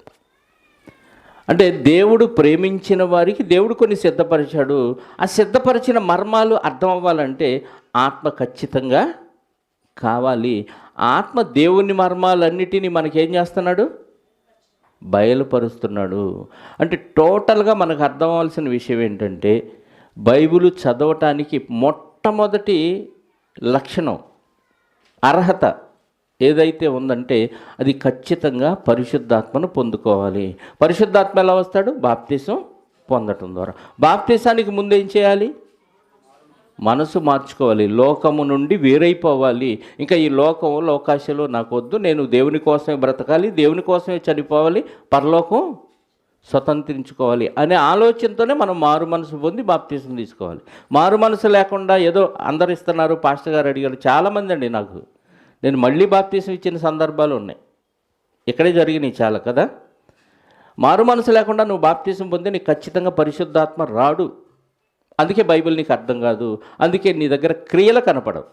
అంటే దేవుడు ప్రేమించిన వారికి దేవుడు కొన్ని సిద్ధపరిచాడు. ఆ సిద్ధపరిచిన మర్మాలు అర్థం అవ్వాలంటే ఆత్మ ఖచ్చితంగా కావాలి. ఆత్మ దేవుని మర్మాలన్నిటినీ మనకేం చేస్తున్నాడు? బయలుపరుస్తున్నాడు. అంటే టోటల్గా మనకు అర్థం అవ్వాల్సిన విషయం ఏంటంటే, బైబిల్ చదవటానికి మొట్టమొదటి లక్షణం, అర్హత ఏదైతే ఉందంటే అది ఖచ్చితంగా పరిశుద్ధాత్మను పొందుకోవాలి. పరిశుద్ధాత్మ ఎలా వస్తాడు? బాప్తిసం పొందటం ద్వారా. బాప్తిసానికి ముందు ఏం చేయాలి? మనసు మార్చుకోవాలి, లోకము నుండి వేరైపోవాలి. ఇంకా ఈ లోకాశలు నాకు వద్దు, నేను దేవుని కోసమే బ్రతకాలి, దేవుని కోసమే చనిపోవాలి, పరలోకం స్వతంత్రించుకోవాలి అనే ఆలోచనతోనే మనం మారు మనసు పొంది బాప్తిసం తీసుకోవాలి. మారు మనసు లేకుండా ఏదో అందరు ఇస్తున్నారు, పాస్టర్ గారు అడిగారు, చాలామంది అండి నాకు, నేను మళ్ళీ బాప్తిసం ఇచ్చిన సందర్భాలు ఉన్నాయి, ఇక్కడే జరిగినాయి చాలా కదా. మారు మనసు లేకుండా నువ్వు బాప్తిసం పొంది నీకు ఖచ్చితంగా పరిశుద్ధాత్మ రాడు. అందుకే బైబిల్ నీకు అర్థం కాదు, అందుకే నీ దగ్గర క్రియలు కనపడవు,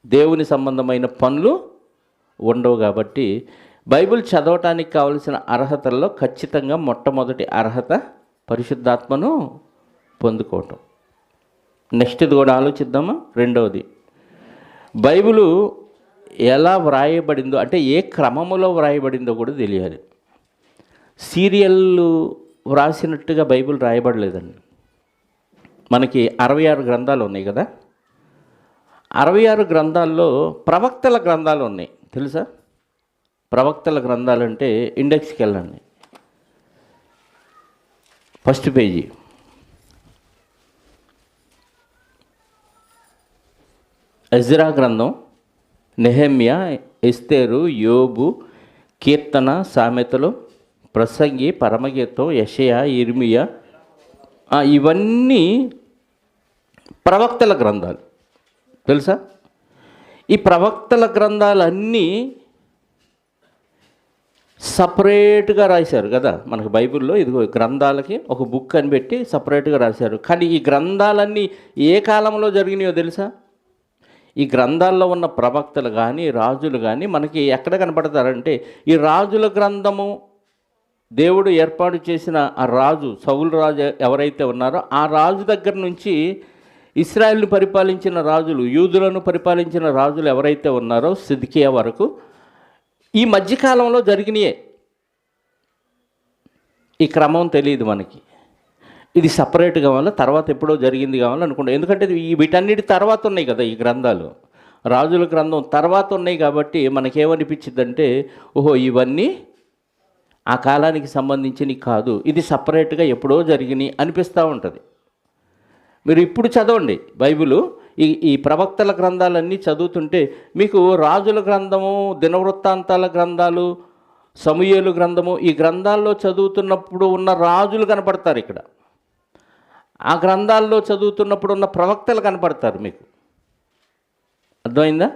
దేవుని సంబంధమైన పనులు ఉండవు. కాబట్టి బైబిల్ చదవటానికి కావలసిన అర్హతల్లో ఖచ్చితంగా మొట్టమొదటి అర్హత పరిశుద్ధాత్మను పొందుకోవటం. నెక్స్ట్ ఇది కూడా ఆలోచిద్దామా? రెండవది, బైబిలు ఎలా వ్రాయబడిందో, అంటే ఏ క్రమములో వ్రాయబడిందో కూడా తెలియాలి. సీరియల్లు వ్రాసినట్టుగా బైబిల్ రాయబడలేదండి. మనకి 66 గ్రంథాలు ఉన్నాయి కదా. 66 గ్రంథాల్లో ప్రవక్తల గ్రంథాలు ఉన్నాయి, తెలుసా? ప్రవక్తల గ్రంథాలు అంటే ఇండెక్స్కి వెళ్ళండి, ఫస్ట్ పేజీ. ఎజ్రా గ్రంథం, నెహెమ్యా, ఎస్తేరు, యోబు, కీర్తన, సామెతలు, ప్రసంగి, పరమగీతం, యెషయా, ఇర్మియా, ఇవన్నీ ప్రవక్తల గ్రంథాలు, తెలుసా? ఈ ప్రవక్తల గ్రంథాలన్నీ సపరేట్గా రాశారు కదా. మనకు బైబిల్లో ఇదిగో గ్రంథాలకి ఒక బుక్ అని పెట్టి సపరేట్గా రాశారు. కానీ ఈ గ్రంథాలన్నీ ఏ కాలంలో జరిగినాయో తెలుసా? ఈ గ్రంథాల్లో ఉన్న ప్రవక్తలు కానీ రాజులు కానీ మనకి ఎక్కడ కనపడతారంటే, ఈ రాజుల గ్రంథము దేవుడు ఏర్పాటు చేసిన ఆ రాజు, సౌలు రాజు ఎవరైతే ఉన్నారో ఆ రాజు దగ్గర నుంచి ఇశ్రాయేలును పరిపాలించిన రాజులు, యూదులను పరిపాలించిన రాజులు ఎవరైతే ఉన్నారో సిద్కియా వరకు ఈ మధ్యకాలంలో జరిగినాయే. ఈ క్రమం తెలియదు మనకి, ఇది సపరేట్ కావాలా, తర్వాత ఎప్పుడో జరిగింది కావాలనుకుంటా. ఎందుకంటే వీటన్నిటి తర్వాత ఉన్నాయి కదా ఈ గ్రంథాలు, రాజుల గ్రంథం తర్వాత ఉన్నాయి కాబట్టి మనకేమనిపించిందంటే, ఓహో ఇవన్నీ ఆ కాలానికి సంబంధించినవి కాదు, ఇది సపరేట్గా ఎప్పుడో జరిగినాయి అనిపిస్తూ ఉంటుంది. మీరు ఇప్పుడు చదవండి బైబిలు, ఈ ప్రవక్తల గ్రంథాలన్నీ చదువుతుంటే మీకు రాజుల గ్రంథము, దినవృత్తాంతాల గ్రంథాలు, సమూయేలు గ్రంథము, ఈ గ్రంథాల్లో చదువుతున్నప్పుడు ఉన్న రాజులు కనపడతారు ఇక్కడ. ఆ గ్రంథాల్లో చదువుతున్నప్పుడు ఉన్న ప్రవక్తలు కనపడతారు మీకు. అర్థమైందా?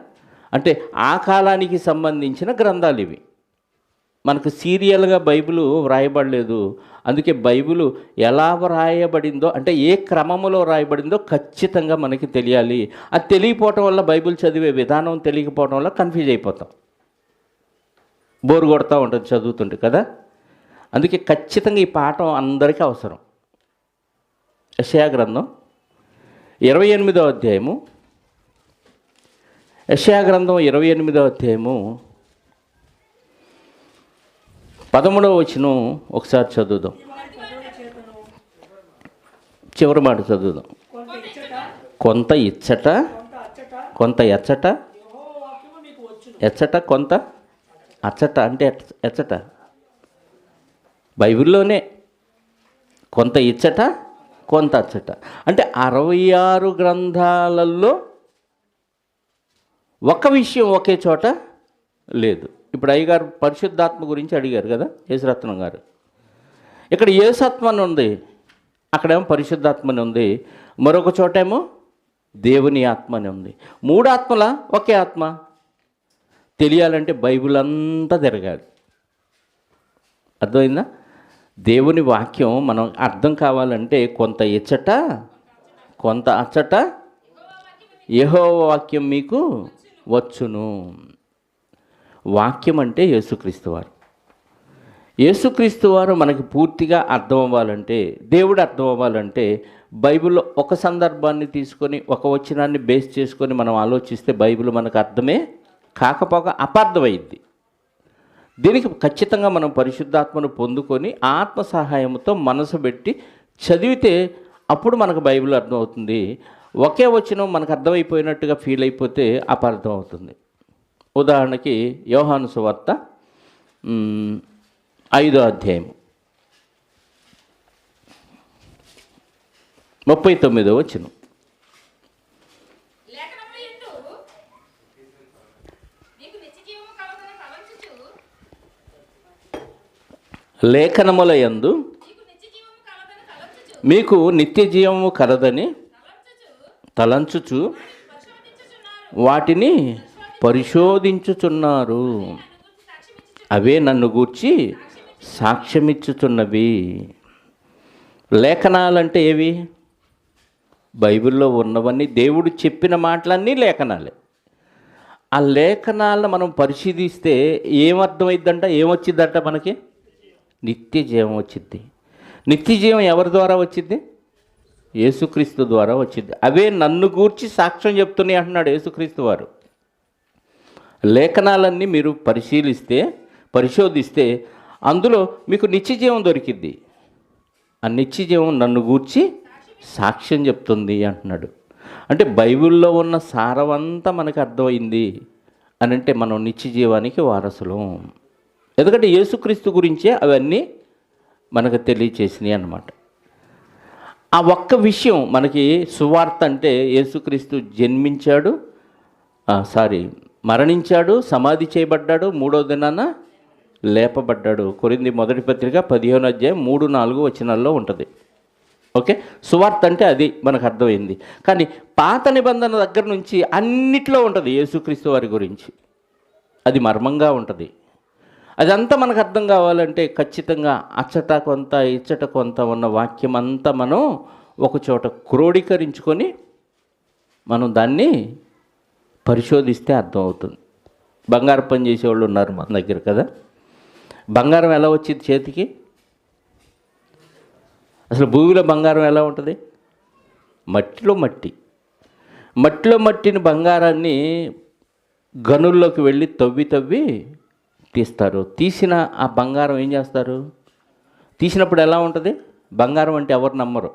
అంటే ఆ కాలానికి సంబంధించిన గ్రంథాలు ఇవి. మనకు సీరియల్గా బైబిలు వ్రాయబడలేదు. అందుకే బైబిలు ఎలా వ్రాయబడిందో, అంటే ఏ క్రమములో వ్రాయబడిందో ఖచ్చితంగా మనకి తెలియాలి. అది తెలియకపోవటం వల్ల, బైబిల్ చదివే విధానం తెలియకపోవడం వల్ల కన్ఫ్యూజ్ అయిపోతాం, బోరు కొడతా ఉంటుంది చదువుతుంటే కదా. అందుకే ఖచ్చితంగా ఈ పాఠం అందరికీ అవసరం. యెషయా గ్రంథం 28వ అధ్యాయము, యెషయా గ్రంథం 28వ అధ్యాయము 13వ వచనం ఒకసారి చదువుదాం. చివరి మాట చదువుదాం. కొంత ఇచ్చట, కొంత ఎచ్చట, ఎచ్చట కొంత అచ్చట అంటే ఎచ్చట. బైబిల్లోనే కొంత ఇచ్చట కొంత అచ్చట అంటే 66 గ్రంథాలలో ఒక విషయం ఒకే చోట లేదు. ఇప్పుడు అయ్యగారు పరిశుద్ధాత్మ గురించి అడిగారు కదా యేసురత్నం గారు. ఇక్కడ యేసాత్మ అని ఉంది, అక్కడేమో పరిశుద్ధాత్మ అని ఉంది, మరొక చోటేమో దేవుని ఆత్మ అని ఉంది. 3 ఆత్మల ఒకే ఆత్మ తెలియాలంటే బైబిల్ అంతా తిరగాలి. అర్థమైందా? దేవుని వాక్యం మనం అర్థం కావాలంటే కొంత ఇచ్చట కొంత అచ్చట యెహోవా వాక్యం మీకు వచ్చును. వాక్యం అంటే యేసుక్రీస్తు వారు. యేసుక్రీస్తు వారు మనకి పూర్తిగా అర్థం అవ్వాలంటే, దేవుడు అర్థం అవ్వాలంటే బైబిల్లో ఒక సందర్భాన్ని తీసుకొని ఒక వచనాన్ని బేస్ చేసుకొని మనం ఆలోచిస్తే బైబిల్ మనకు అర్థమే కాకపోక అపార్థమైద్ది. దీనికి ఖచ్చితంగా మనం పరిశుద్ధాత్మను పొందుకొని ఆత్మ సహాయంతో మనసు పెట్టి చదివితే అప్పుడు మనకు బైబిల్ అర్థమవుతుంది. ఒకే వచనం మనకు అర్థమైపోయినట్టుగా ఫీల్ అయిపోతే అపార్థం అవుతుంది. ఉదాహరణకి యోహాను సువార్త 5వ అధ్యాయం 39వ వచనం. లేఖనముల యందు మీకు నిత్య జీవము కలదని తలంచుచు వాటిని పరిశోధించుచున్నారు. అవే నన్ను గూర్చి సాక్ష్యమిచ్చుచున్నవి. లేఖనాలంటే ఏవి? బైబిల్లో ఉన్నవన్నీ దేవుడు చెప్పిన మాటలన్నీ లేఖనాలే. ఆ లేఖనాలను మనం పరిశీలిస్తే ఏమర్థమైద్దంట, ఏమొచ్చిద్దంట మనకి? నిత్య జీవం వచ్చింది. నిత్య జీవం ఎవరి ద్వారా వచ్చింది? యేసుక్రీస్తు ద్వారా వచ్చింది. అవే నన్ను గూర్చి సాక్ష్యం చెప్తున్నాయి అంటున్నాడు యేసుక్రీస్తు వారు. లేఖనాలన్నీ మీరు పరిశోధిస్తే అందులో మీకు నిత్య జీవం దొరికింది. ఆ నిత్య జీవం నన్ను గూర్చి సాక్ష్యం చెప్తుంది అంటున్నాడు. అంటే బైబిల్లో ఉన్న సారవంతా మనకు అర్థమైంది అని అంటే మనం నిత్య జీవానికి వారసులం. ఎందుకంటే యేసుక్రీస్తు గురించే అవన్నీ మనకు తెలియచేసినాయి అన్నమాట. ఆ ఒక్క విషయం మనకి సువార్త అంటే యేసుక్రీస్తు మరణించాడు, సమాధి చేయబడ్డాడు, 3వ దినాన లేపబడ్డాడు. కొరింథీ మొదటి పత్రిక 15వ అధ్యాయం 3-4 వచనాల్లో ఉంటుంది. ఓకే, సువార్త అంటే అది మనకు అర్థమైంది. కానీ పాత నిబంధన దగ్గర నుంచి అన్నిట్లో ఉంటుంది యేసుక్రీస్తు వారి గురించి. అది మర్మంగా ఉంటుంది. అదంతా మనకు అర్థం కావాలంటే ఖచ్చితంగా అచ్చట కొంత ఇచ్చట కొంత ఉన్న వాక్యం అంతా మనం ఒకచోట క్రోడీకరించుకొని మనం దాన్ని పరిశోధిస్తే అర్థమవుతుంది. బంగారం పని చేసేవాళ్ళు ఉన్నారు మన దగ్గర కదా. బంగారం ఎలా వచ్చింది చేతికి? అసలు భూమిలో బంగారం ఎలా ఉంటుంది? మట్టిలో మట్టిని బంగారాన్ని గనుల్లోకి వెళ్ళి తవ్వి తీస్తారు. తీసిన ఆ బంగారం ఏం చేస్తారు? తీసినప్పుడు ఎలా ఉంటుంది? బంగారం అంటే ఎవరు నమ్మరు.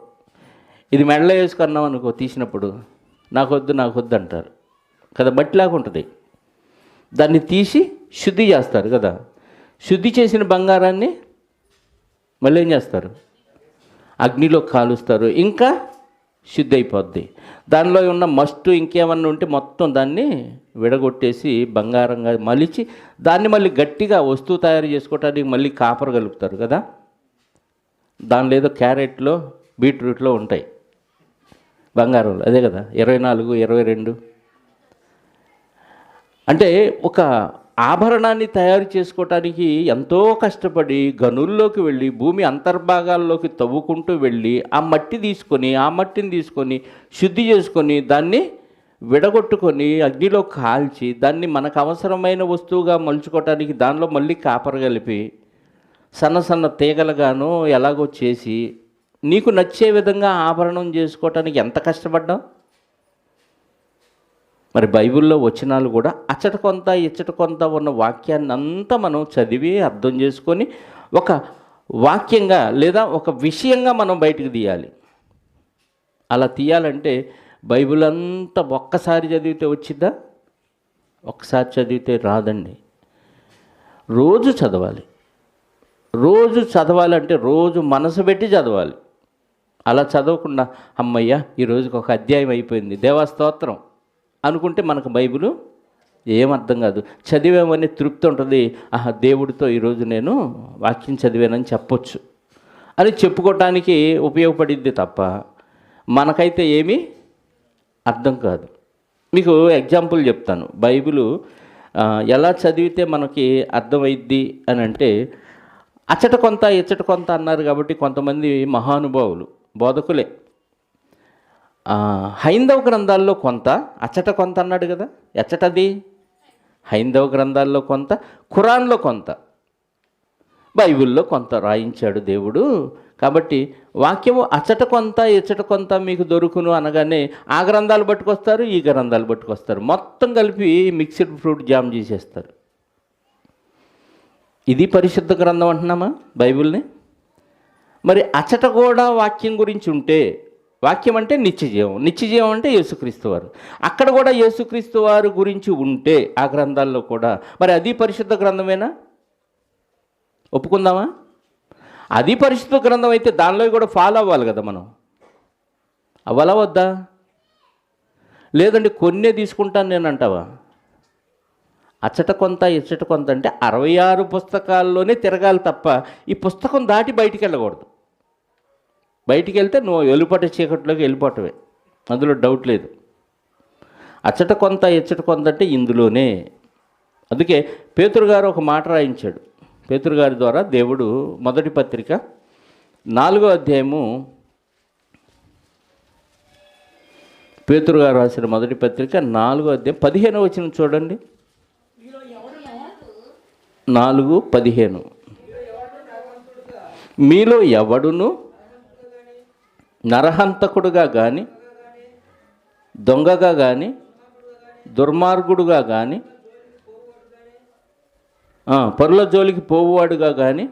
ఇది మెడలో వేసుకున్నాం అనుకో, తీసినప్పుడు నాకొద్దు అంటారు కదా. మట్టిలాగా ఉంటుంది. దాన్ని తీసి శుద్ధి చేస్తారు కదా. శుద్ధి చేసిన బంగారాన్ని మళ్ళీ ఏం చేస్తారు? అగ్నిలో కాలుస్తారు, ఇంకా శుద్ధి అయిపోద్ది. దానిలో ఉన్న మస్టు ఇంకేమన్నా ఉంటే మొత్తం దాన్ని విడగొట్టేసి బంగారంగా మలిచి దాన్ని మళ్ళీ గట్టిగా వస్తువు తయారు చేసుకోవటానికి మళ్ళీ కాపర్ కలుపుతారు కదా. దానిలో ఏదో క్యారెట్లో బీట్రూట్లో ఉంటాయి బంగారంలో, అదే కదా 24, 22. అంటే ఒక ఆభరణాన్ని తయారు చేసుకోవటానికి ఎంతో కష్టపడి గనుల్లోకి వెళ్ళి భూమి అంతర్భాగాల్లోకి తవ్వుకుంటూ వెళ్ళి ఆ మట్టిని తీసుకొని శుద్ధి చేసుకొని దాన్ని విడగొట్టుకొని అగ్నిలో కాల్చి దాన్ని మనకు అవసరమైన వస్తువుగా మలుచుకోవటానికి దానిలో మళ్ళీ కాపర్ కలిపి సన్న సన్న తీగలుగాను ఎలాగో చేసి నీకు నచ్చే విధంగా ఆభరణం చేసుకోవటానికి ఎంత కష్టపడ్డావు. మరి బైబిల్లో వచనాలు కూడా అచ్చట కొంత ఇచ్చట కొంత ఉన్న వాక్యాన్ని అంతా మనం చదివి అర్థం చేసుకొని ఒక వాక్యంగా లేదా ఒక విషయంగా మనం బయటకు తీయాలి. అలా తీయాలంటే బైబిల్ అంతా ఒక్కసారి చదివితే వచ్చిద్దా? ఒక్కసారి చదివితే రాదండి. రోజు చదవాలి. రోజు చదవాలంటే రోజు మనసు పెట్టి చదవాలి. అలా చదవకుండా అమ్మయ్య ఈరోజుకి ఒక అధ్యాయం అయిపోయింది దేవా స్తోత్రం అనుకుంటే మనకు బైబిల్ ఏమర్థం కాదు. చదివామని తృప్తి ఉంటుంది. ఆహా, దేవుడితో ఈరోజు నేను వాక్యం చదివానని చెప్పొచ్చు అని చెప్పుకోవటానికి ఉపయోగపడిద్ది తప్ప మనకైతే ఏమీ అర్థం కాదు. మీకు ఎగ్జాంపుల్ చెప్తాను. బైబిలు ఎలా చదివితే మనకి అర్థమైద్ది అని అంటే, అచ్చట కొంత ఇచ్చట కొంత అన్నారు కాబట్టి కొంతమంది మహానుభావులు బోధకులే హైందవ గ్రంథాల్లో కొంత అచ్చట కొంత అన్నాడు కదా. ఎచ్చటది? హైందవ గ్రంథాల్లో కొంత, ఖురాన్లో కొంత, బైబిల్లో కొంత రాయించాడు దేవుడు. కాబట్టి వాక్యము అచ్చట కొంత ఇచ్చట కొంత మీకు దొరుకును అనగానే ఆ గ్రంథాలు పట్టుకొస్తారు, ఈ గ్రంథాలు పట్టుకొస్తారు, మొత్తం కలిపి మిక్స్డ్ ఫ్రూట్ జామ్ చేసేస్తారు. ఇది పరిశుద్ధ గ్రంథం అంటున్నామా బైబిల్ని? మరి అచ్చట కూడా వాక్యం గురించి ఉంటే, వాక్యం అంటే నిత్యజీవం, నిత్యజీవం అంటే యేసుక్రీస్తు వారు, అక్కడ కూడా యేసుక్రీస్తు వారు గురించి ఉంటే ఆ గ్రంథాల్లో కూడా, మరి అది పరిశుద్ధ గ్రంథమేనా? ఒప్పుకుందామా? అది పరిశుద్ధ గ్రంథం అయితే దానిలో కూడా ఫాలో అవ్వాలి కదా మనం. అవ్వాలా వద్దా? లేదండి కొన్నే తీసుకుంటాను నేను అంటావా? అచ్చట కొంత ఇచ్చట కొంత అంటే 66 పుస్తకాల్లోనే తిరగాలి తప్ప ఈ పుస్తకం దాటి బయటికి వెళ్ళకూడదు. బయటికి వెళ్తే నువ్వు వెలుపట చీకట్లోకి వెళ్ళిపోవటమే, అందులో డౌట్ లేదు. అచ్చట కొంత ఇచ్చట కొంత అంటే ఇందులోనే. అందుకే పేతురు గారు ఒక మాట రాయించాడు. పేతురు గారి ద్వారా దేవుడు మొదటి పత్రిక 4వ అధ్యాయము, పేతురు గారు రాసిన మొదటి పత్రిక 4వ అధ్యాయం 15వ వచనం చూడండి. 4:15 మీలో ఎవడును నరహంతకుడుగా కానీ, దొంగగా కానీ, దుర్మార్గుడుగా కానీ, పరుల జోలికి పోవువాడుగా కానీ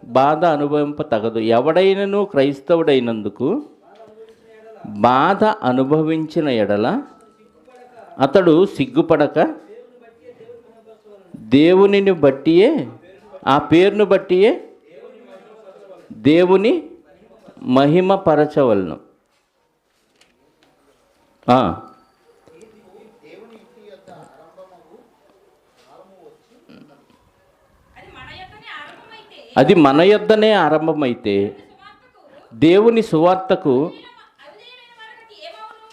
బాధ అనుభవింప తగదు. ఎవడైనను క్రైస్తవుడైనందుకు బాధ అనుభవించిన ఎడల అతడు సిగ్గుపడక దేవునిని బట్టియే, ఆ పేరును బట్టియే దేవుని మహిమపరచవలను. అది మన యొద్దనే ఆరంభమైతే దేవుని సువార్తకు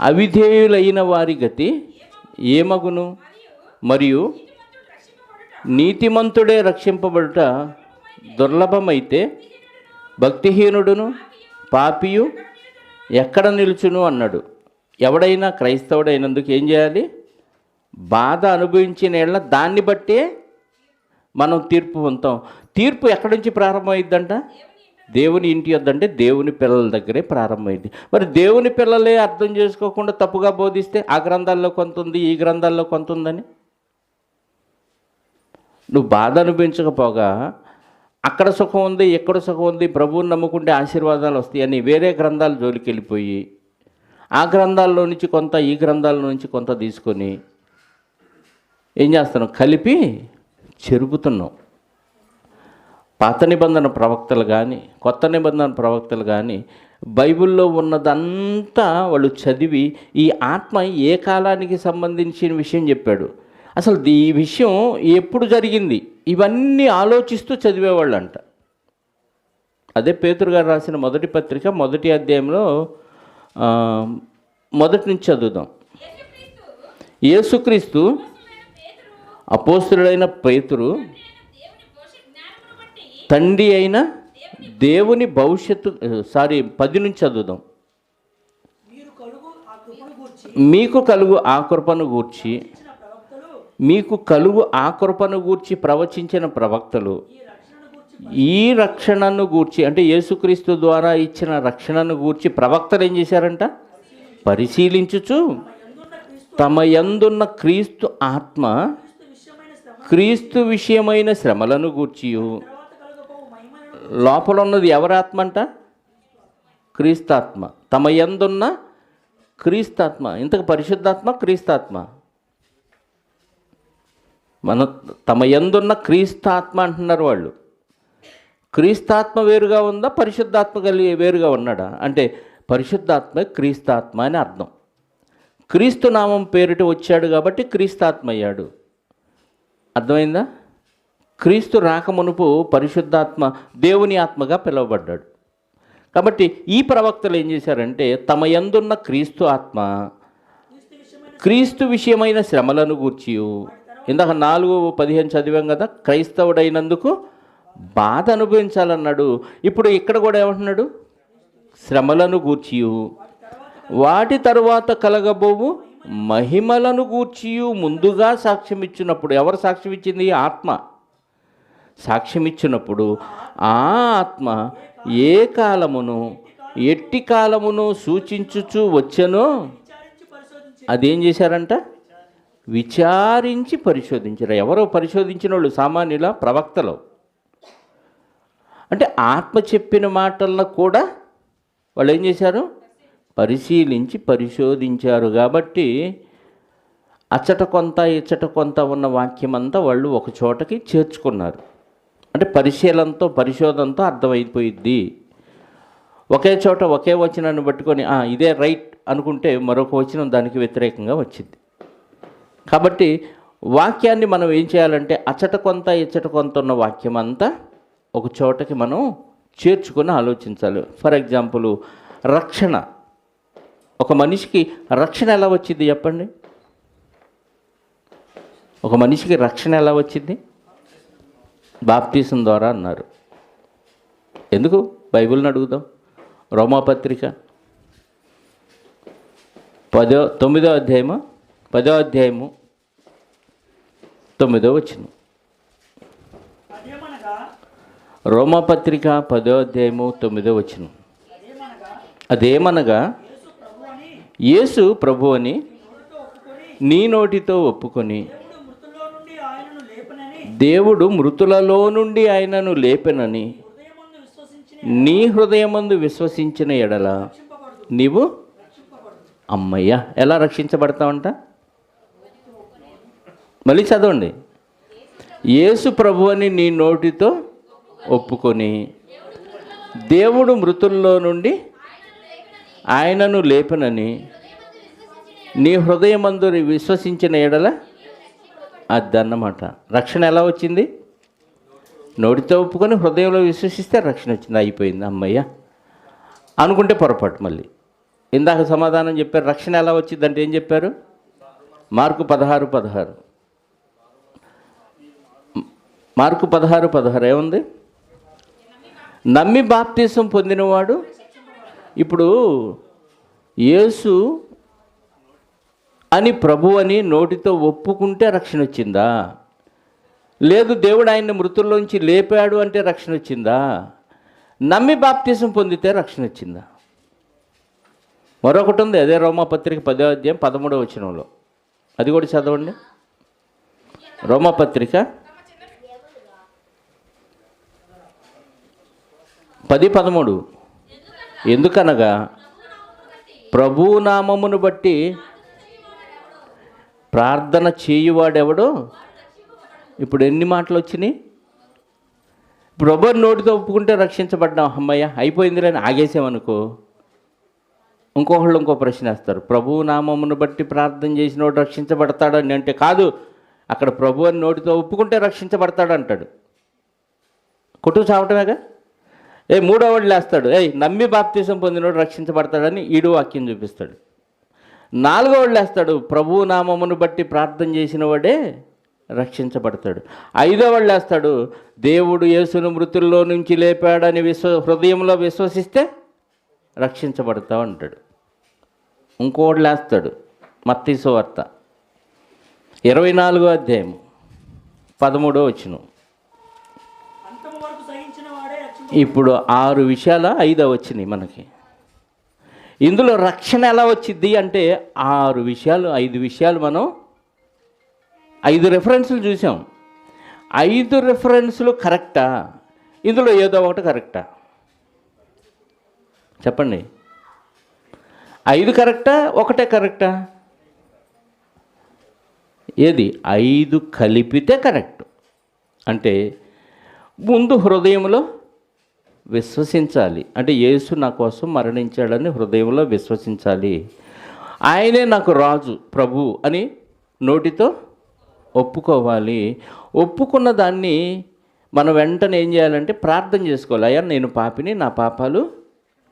అవిధేయులైన వారి గతి ఏమగును? మరియు నీతిమంతుడే రక్షింపబడుట దుర్లభమైతే భక్తిహీనుడును పాపియు ఎక్కడ నిలుచును అన్నాడు. ఎవడైనా క్రైస్తవుడైనందుకు ఏం చేయాలి? బాధ అనుభవించిన ఏళ్ళ దాన్ని బట్టే మనం తీర్పు పొందుతాం. తీర్పు ఎక్కడి నుంచి ప్రారంభమైద్దంట? దేవుని ఇంటి వద్దంటే దేవుని పిల్లల దగ్గరే ప్రారంభమైంది. మరి దేవుని పిల్లలే అర్థం చేసుకోకుండా తప్పుగా బోధిస్తే ఆ గ్రంథాల్లో కొంత ఉంది, ఈ గ్రంథాల్లో కొంత ఉందని, నువ్వు బాధ అనుభవించకపోగా అక్కడ సుఖం ఉంది, ఎక్కడ సుఖం ఉంది, ప్రభువుని నమ్ముకుంటే ఆశీర్వాదాలు వస్తాయని వేరే గ్రంథాల జోలికి వెళ్ళిపోయి ఆ గ్రంథాల్లో నుంచి కొంత, ఈ గ్రంథాల నుంచి కొంత తీసుకొని ఏం చేస్తున్నావు? కలిపి చెరుపుతున్నావు. పాత నిబంధన ప్రవక్తలు కానీ, కొత్త నిబంధన ప్రవక్తలు కానీ బైబిల్లో ఉన్నదంతా వాళ్ళు చదివి ఈ ఆత్మ ఏ కాలానికి సంబంధించిన విషయం చెప్పాడు, అసలు ఈ విషయం ఎప్పుడు జరిగింది, ఇవన్నీ ఆలోచిస్తూ చదివేవాళ్ళంట. అదే పేతురు గారు రాసిన మొదటి పత్రిక 1వ అధ్యాయంలో మొదటి నుంచి చదువుదాం. యేసుక్రీస్తు అపోస్తులుడైన పేతురు తండ్రి అయిన దేవుని భవిష్యత్తు 10 నుంచి చదువుదాం. మీకు కలుగు ఆ కృపను గూర్చి, మీకు కలుగు ఆ కృపను గూర్చి ప్రవచించిన ప్రవక్తలు ఈ రక్షణను గూర్చి, అంటే యేసుక్రీస్తు ద్వారా ఇచ్చిన రక్షణను గూర్చి ప్రవక్తలు ఏం చేశారంట? పరిశీలించుచు తమ యందున్న క్రీస్తు ఆత్మ క్రీస్తు విషయమైన శ్రమలను గూర్చి, లోపల ఉన్నది ఎవరి ఆత్మ అంట? క్రీస్తాత్మ. తమ యందున్న క్రీస్తాత్మ. ఇంతకు పరిశుద్ధాత్మ క్రీస్తాత్మ. మన తమ యందున్న క్రీస్తాత్మ అంటున్నారు వాళ్ళు. క్రీస్తాత్మ వేరుగా ఉందా, పరిశుద్ధాత్మ కలిగి వేరుగా ఉన్నాడా అంటే పరిశుద్ధాత్మ క్రీస్తాత్మ అని అర్థం. క్రీస్తు నామం పేరిట వచ్చాడు కాబట్టి క్రీస్తాత్మ అయ్యాడు. అర్థమైందా? క్రీస్తు రాకమునుపు పరిశుద్ధాత్మ దేవుని ఆత్మగా పిలువబడ్డాడు. కాబట్టి ఈ ప్రవక్తలు ఏం చేశారంటే తమ యందున్న క్రీస్తు ఆత్మ క్రీస్తు విషయమైన శ్రమలను గూర్చి, ఇందాక 4:15 చదివాం కదా, క్రైస్తవుడైనందుకు బాధ అనుభవించాలన్నాడు. ఇప్పుడు ఇక్కడ కూడా ఏమంటున్నాడు? శ్రమలను గూర్చి, వాటి తరువాత కలగబోవు మహిమలను గూర్చి ముందుగా సాక్ష్యం ఇచ్చినప్పుడు. ఎవరు సాక్ష్యం ఇచ్చింది? ఆత్మ సాక్ష్యం ఇచ్చినప్పుడు ఆ ఆత్మ ఏ కాలమును ఎట్టి కాలమును సూచించుచు వచ్చెనో అదేం చేశారంట? విచారించి పరిశోధించారు. ఎవరో పరిశోధించిన వాళ్ళు? సామాన్యుల? ప్రవక్తలు. అంటే ఆత్మ చెప్పిన మాటలను కూడా వాళ్ళు ఏం చేశారు? పరిశీలించి పరిశోధించారు. కాబట్టి అచ్చట కొంత ఇచ్చట కొంత ఉన్న వాక్యం అంతా వాళ్ళు ఒక చోటకి చేర్చుకున్నారు. అంటే పరిశీలనతో పరిశోధనతో అర్థమైపోయిద్ది. ఒకే చోట ఒకే వచనాన్ని పట్టుకొని ఇదే రైట్ అనుకుంటే మరొక వచనం దానికి వ్యతిరేకంగా వచ్చింది. కాబట్టి వాక్యాన్ని మనం ఏం చేయాలంటే అచ్చట కొంత ఇచ్చట కొంత ఉన్న వాక్యం అంతా ఒక చోటకి మనం చేర్చుకొని ఆలోచించాలి. ఫర్ ఎగ్జాంపుల్, రక్షణ. ఒక మనిషికి రక్షణ ఎలా వచ్చింది చెప్పండి? ఒక మనిషికి రక్షణ ఎలా వచ్చింది? బాప్తీసం ద్వారా అన్నారు. ఎందుకు? బైబిల్ని అడుగుదాం. రోమాపత్రిక 9వ అధ్యాయము 9వ వచనం. రోమాపత్రిక 10వ అధ్యాయము 9వ వచనం. అదేమనగా యేసు ప్రభు అని నీ నోటితో ఒప్పుకొని దేవుడు మృతులలో నుండి ఆయనను లేపెనని నీ హృదయమందు విశ్వసించిన ఎడల నీవు అమ్మయ్య ఎలా రక్షించబడతావంట? మళ్ళీ చదవండి. యేసు ప్రభు అని నీ నోటితో ఒప్పుకొని దేవుడు మృతుల్లో నుండి ఆయనను లేపనని నీ హృదయమందు విశ్వసించిన ఎడల అదన్నమాట. రక్షణ ఎలా వచ్చింది? నోటితో ఒప్పుకొని హృదయంలో విశ్వసిస్తే రక్షణ వచ్చింది. అయిపోయింది, అమ్మయ్య అనుకుంటే పొరపాటు. మళ్ళీ ఇందాక సమాధానం చెప్పారు. రక్షణ ఎలా వచ్చిందంటే ఏం చెప్పారు? మార్కు 16:16. మార్కు 16:16 ఏముంది? నమ్మి బాప్తీసం పొందినవాడు. ఇప్పుడు యేసు అని ప్రభు అని నోటితో ఒప్పుకుంటే రక్షణ వచ్చిందా? లేదు దేవుడు ఆయన్ని మృతుల్లోంచి లేపాడు అంటే రక్షణ వచ్చిందా? నమ్మి బాప్తీసం పొందితే రక్షణ వచ్చిందా? మరొకటి ఉంది, అదే రోమాపత్రిక 10వ అధ్యాయం 13వ వచనంలో. అది కూడా చదవండి. రోమాపత్రిక 10:13. ఎందుకనగా ప్రభువు నామమును బట్టి ప్రార్థన చేయువాడెవడో. ఇప్పుడు ఎన్ని మాటలు వచ్చినాయి? ప్రభు నోటితో ఒప్పుకుంటే రక్షించబడ్డాం, అమ్మయ్య అయిపోయిందిలేని ఆగేసామనుకో, ఇంకొకళ్ళు ఇంకో ప్రశ్న వేస్తారు. ప్రభువు నామమును బట్టి ప్రార్థన చేసినోడు రక్షించబడతాడని అంటే కాదు, అక్కడ ప్రభు అని నోటితో ఒప్పుకుంటే రక్షించబడతాడు అంటాడు. కొట్టుకు చావటమేగా. మూడో వాడు లేస్తాడు, నమ్మి బాప్తీసం పొందినోడు రక్షించబడతాడని ఈడు వాక్యం చూపిస్తాడు. నాలుగో వాడు లేస్తాడు, ప్రభువు నామమును బట్టి ప్రార్థన చేసిన వాడే రక్షించబడతాడు. ఐదో వాడు లేస్తాడు, దేవుడు యేసును మృతుల్లో నుంచి లేపాడని హృదయంలో విశ్వసిస్తే రక్షించబడతావు అంటాడు. ఇంకోటి లేస్తాడు, మత్తయి సువార్త 24వ అధ్యాయం 13వ వచనం. ఇప్పుడు 6 విషయాల 5 వచ్చినాయి మనకి. ఇందులో రక్షణ ఎలా వచ్చింది అంటే 6 విషయాలు 5 విషయాలు మనం 5 రెఫరెన్సులు చూసాం. 5 రెఫరెన్సులు కరెక్టా? ఇందులో ఏదో ఒకటి కరెక్టా? చెప్పండి. 5 కరెక్టా, ఒకటే కరెక్టా? ఏది? 5 కలిపితే కరెక్ట్. అంటే ముందు హృదయంలో విశ్వసించాలి. అంటే యేసు నా కోసం మరణించాడని హృదయంలో విశ్వసించాలి. ఆయనే నాకు రాజు, ప్రభు అని నోటితో ఒప్పుకోవాలి. ఒప్పుకున్న దాన్ని మనం వెంటనే ఏం చేయాలంటే ప్రార్థన చేసుకోవాలి. అయ్యా నేను పాపిని, నా పాపాలు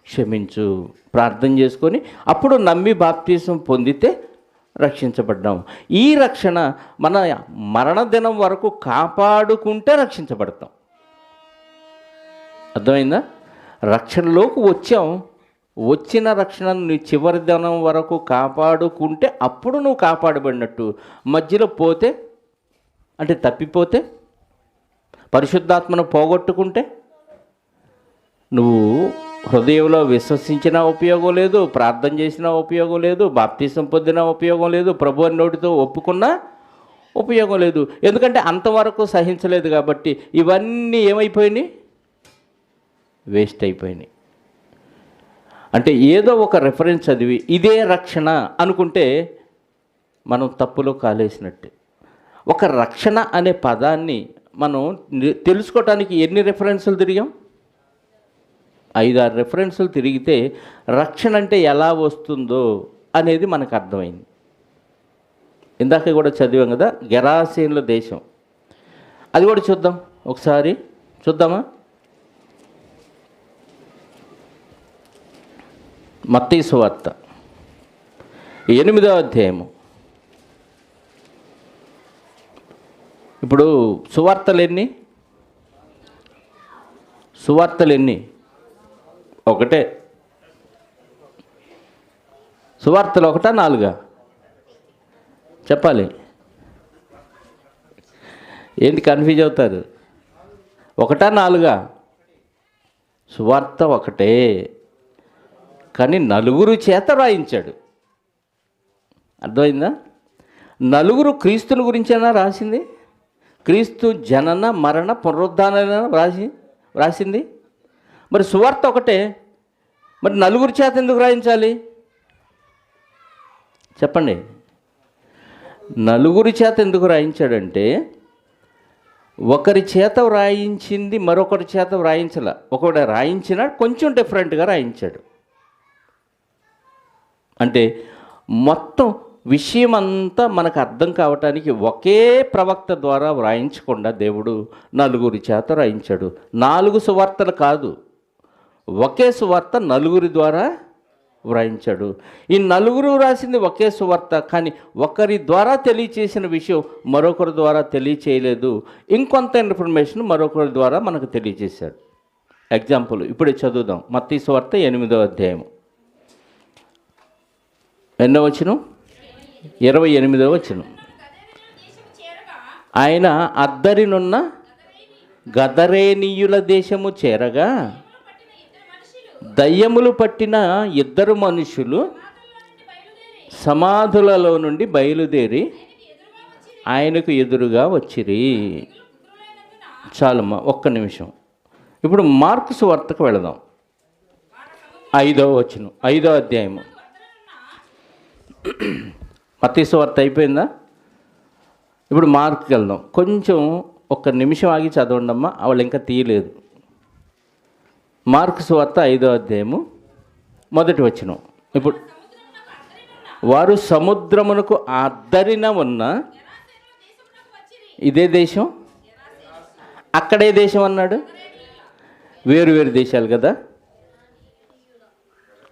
క్షమించు. ప్రార్థన చేసుకొని అప్పుడు నమ్మి బాప్తీసం పొందితే రక్షించబడ్డాం. ఈ రక్షణ మన మరణదినం వరకు కాపాడుకుంటే రక్షించబడతాం. అర్థమైందా? రక్షణలోకి వచ్చాం. వచ్చిన రక్షణను నీ చివరి దినం వరకు కాపాడుకుంటే అప్పుడు నువ్వు కాపాడబడినట్టు. మధ్యలో పోతే అంటే తప్పిపోతే, పరిశుద్ధాత్మను పోగొట్టుకుంటే నువ్వు హృదయంలో విశ్వసించినా ఉపయోగం లేదు, ప్రార్థన చేసినా ఉపయోగం లేదు, బాప్తీసం పొందినా ఉపయోగం లేదు, ప్రభు నోటితో ఒప్పుకున్నా ఉపయోగం లేదు. ఎందుకంటే అంతవరకు సహించలేదు కాబట్టి ఇవన్నీ ఏమైపోయినాయి? వేస్ట్ అయిపోయినాయి. అంటే ఏదో ఒక రెఫరెన్స్ చదివి ఇదే రక్షణ అనుకుంటే మనం తప్పులో కాలేసినట్టే. ఒక రక్షణ అనే పదాన్ని మనం తెలుసుకోవటానికి ఎన్ని రెఫరెన్సులు తిరిగాం? 5-6 రెఫరెన్సులు తిరిగితే రక్షణ అంటే ఎలా వస్తుందో అనేది మనకు అర్థమైంది. ఇందాక కూడా చదివాం కదా, గెరాసేనుల దేశం. అది కూడా చూద్దాం, ఒకసారి చూద్దామా? మత్తయి సువార్త 8వ అధ్యాయము. ఇప్పుడు సువార్తలు ఎన్ని? ఒకటే. సువార్తలు 1, 4? చెప్పాలి. ఏంటి కన్ఫ్యూజ్ అవుతారు? 1, 4? సువార్త ఒకటే, కానీ 4 చేత రాయించాడు. అర్థమైందా? 4 క్రీస్తుని గురించేనా రాసింది? క్రీస్తు జనన మరణ పునరుద్ధానాలైనా రాసింది. మరి సువార్త ఒకటే, మరి 4 చేత ఎందుకు రాయించాలి? చెప్పండి. 4 చేత ఎందుకు రాయించాడంటే ఒకరి చేత రాయించింది మరొకరి చేత రాయించాల. ఒకటి రాయించినా కొంచెం డిఫరెంట్గా రాయించాడు. అంటే మొత్తం విషయం అంతా మనకు అర్థం కావటానికి ఒకే ప్రవక్త ద్వారా వ్రాయించకుండా దేవుడు 4 చేత రాయించాడు. 4 సువార్తలు కాదు, ఒకే సువార్త 4 ద్వారా వ్రాయించాడు. ఈ 4 రాసింది ఒకే సువార్త, కానీ ఒకరి ద్వారా తెలియచేసిన విషయం మరొకరి ద్వారా తెలియచేయలేదు. ఇంకొంత ఇన్ఫర్మేషన్ మరొకరి ద్వారా మనకు తెలియచేశాడు. ఎగ్జాంపుల్ ఇప్పుడే చదువుదాం. మత్తయి సువార్త 8వ అధ్యాయము. ఎన్నో వచనం? 28వ వచనం. ఆయన అద్దరినున్న గదరేనీయుల దేశము చేరగా దయ్యములు పట్టిన 2 మనుషులు సమాధులలో నుండి బయలుదేరి ఆయనకు ఎదురుగా వచ్చిరి. చాలమ్మా, ఒక్క నిమిషం. ఇప్పుడు మార్కు సువార్తకు వెళదాం. 5వ వచనం, 5వ అధ్యాయము. మత్తయి సువార్త అయిపోయిందా? ఇప్పుడు మార్కుకి వెళ్దాం. కొంచెం ఒక్క నిమిషం ఆగి చదవండి అమ్మా, వాళ్ళు ఇంకా తీయలేదు. మార్కు సువార్త 5వ అధ్యాయము 1వ వచనం. ఇప్పుడు వారు సముద్రమునకు అద్దరిన ఉన్న ఇదే దేశం, అక్కడే దేశం అన్నాడు. వేరు దేశాలు కదా.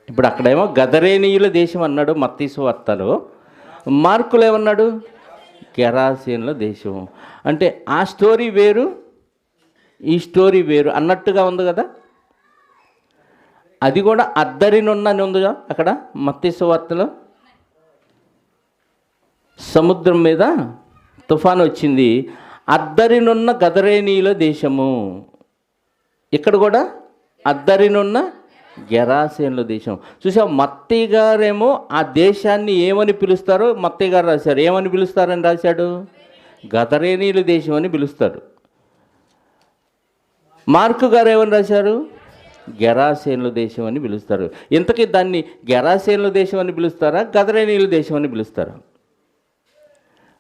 ఇప్పుడు అక్కడేమో గదరేనీయుల దేశం అన్నాడు మత్తయి సువార్తలో. మార్కులు ఏమన్నాడు? గెరాసేనుల దేశం. అంటే ఆ స్టోరీ వేరు, ఈ స్టోరీ వేరు అన్నట్టుగా ఉంది కదా. అది కూడా అద్దరినున్నని ఉందిగా అక్కడ మత్తయి సువార్తలో. సముద్రం మీద తుఫాను వచ్చింది, అద్దరినున్న గదరేనీయుల దేశము. ఇక్కడ కూడా అద్దరినున్న గెరాసేనుల దేశం. చూసా, మత్తయి గారేమో ఆ దేశాన్ని ఏమని పిలుస్తారో మత్తయి గారు రాశారు. ఏమని పిలుస్తారని రాశాడు? గదరేనీయుల దేశం అని పిలుస్తారు. మార్కు గారు ఏమని రాశారు? గెరాసేనుల దేశం అని పిలుస్తారు. ఇంతకీ దాన్ని గెరాసేనుల దేశం అని పిలుస్తారా, గదరేనీయుల దేశం అని పిలుస్తారా?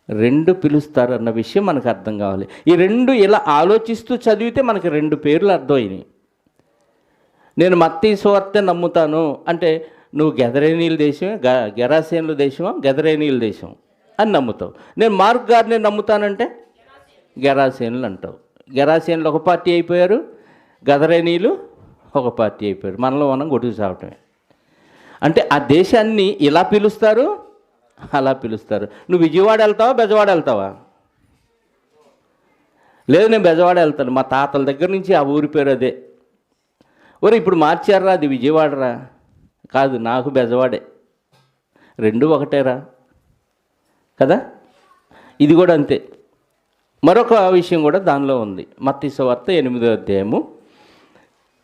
రెండు పిలుస్తారన్న విషయం మనకు అర్థం కావాలి. ఈ రెండు ఇలా ఆలోచిస్తూ చదివితే మనకి రెండు పేర్లు అర్థమైనాయి. నేను మత్తయి సువార్త నమ్ముతాను అంటే నువ్వు గదరేనీయుల దేశమే, గెరాసేనుల దేశమా, గదరేనీయుల దేశం అని నమ్ముతావు. నేను మార్క్ గారిని నమ్ముతానంటే గెరాసేనులు అంటావు. గెరాసేనులు ఒక పార్టీ అయిపోయారు, గదరేనీయులు ఒక పార్టీ అయిపోయారు. మనలో మనం కొట్టుకు సాగటమే. అంటే ఆ దేశాన్ని ఇలా పిలుస్తారు, అలా పిలుస్తారు. నువ్వు విజయవాడ వెళ్తావా, బెజవాడ వెళ్తావా? లేదు, నేను బెజవాడ వెళ్తాను. మా తాతల దగ్గర నుంచి ఆ ఊరి పేరు అదే. ఒరే ఇప్పుడు మార్చారా, అది విజయవాడరా? కాదు, నాకు బెజవాడే. రెండు ఒకటేరా కదా. ఇది కూడా అంతే. మరొక విషయం కూడా దానిలో ఉంది. మత్తయి సువార్త 8వ అధ్యాయము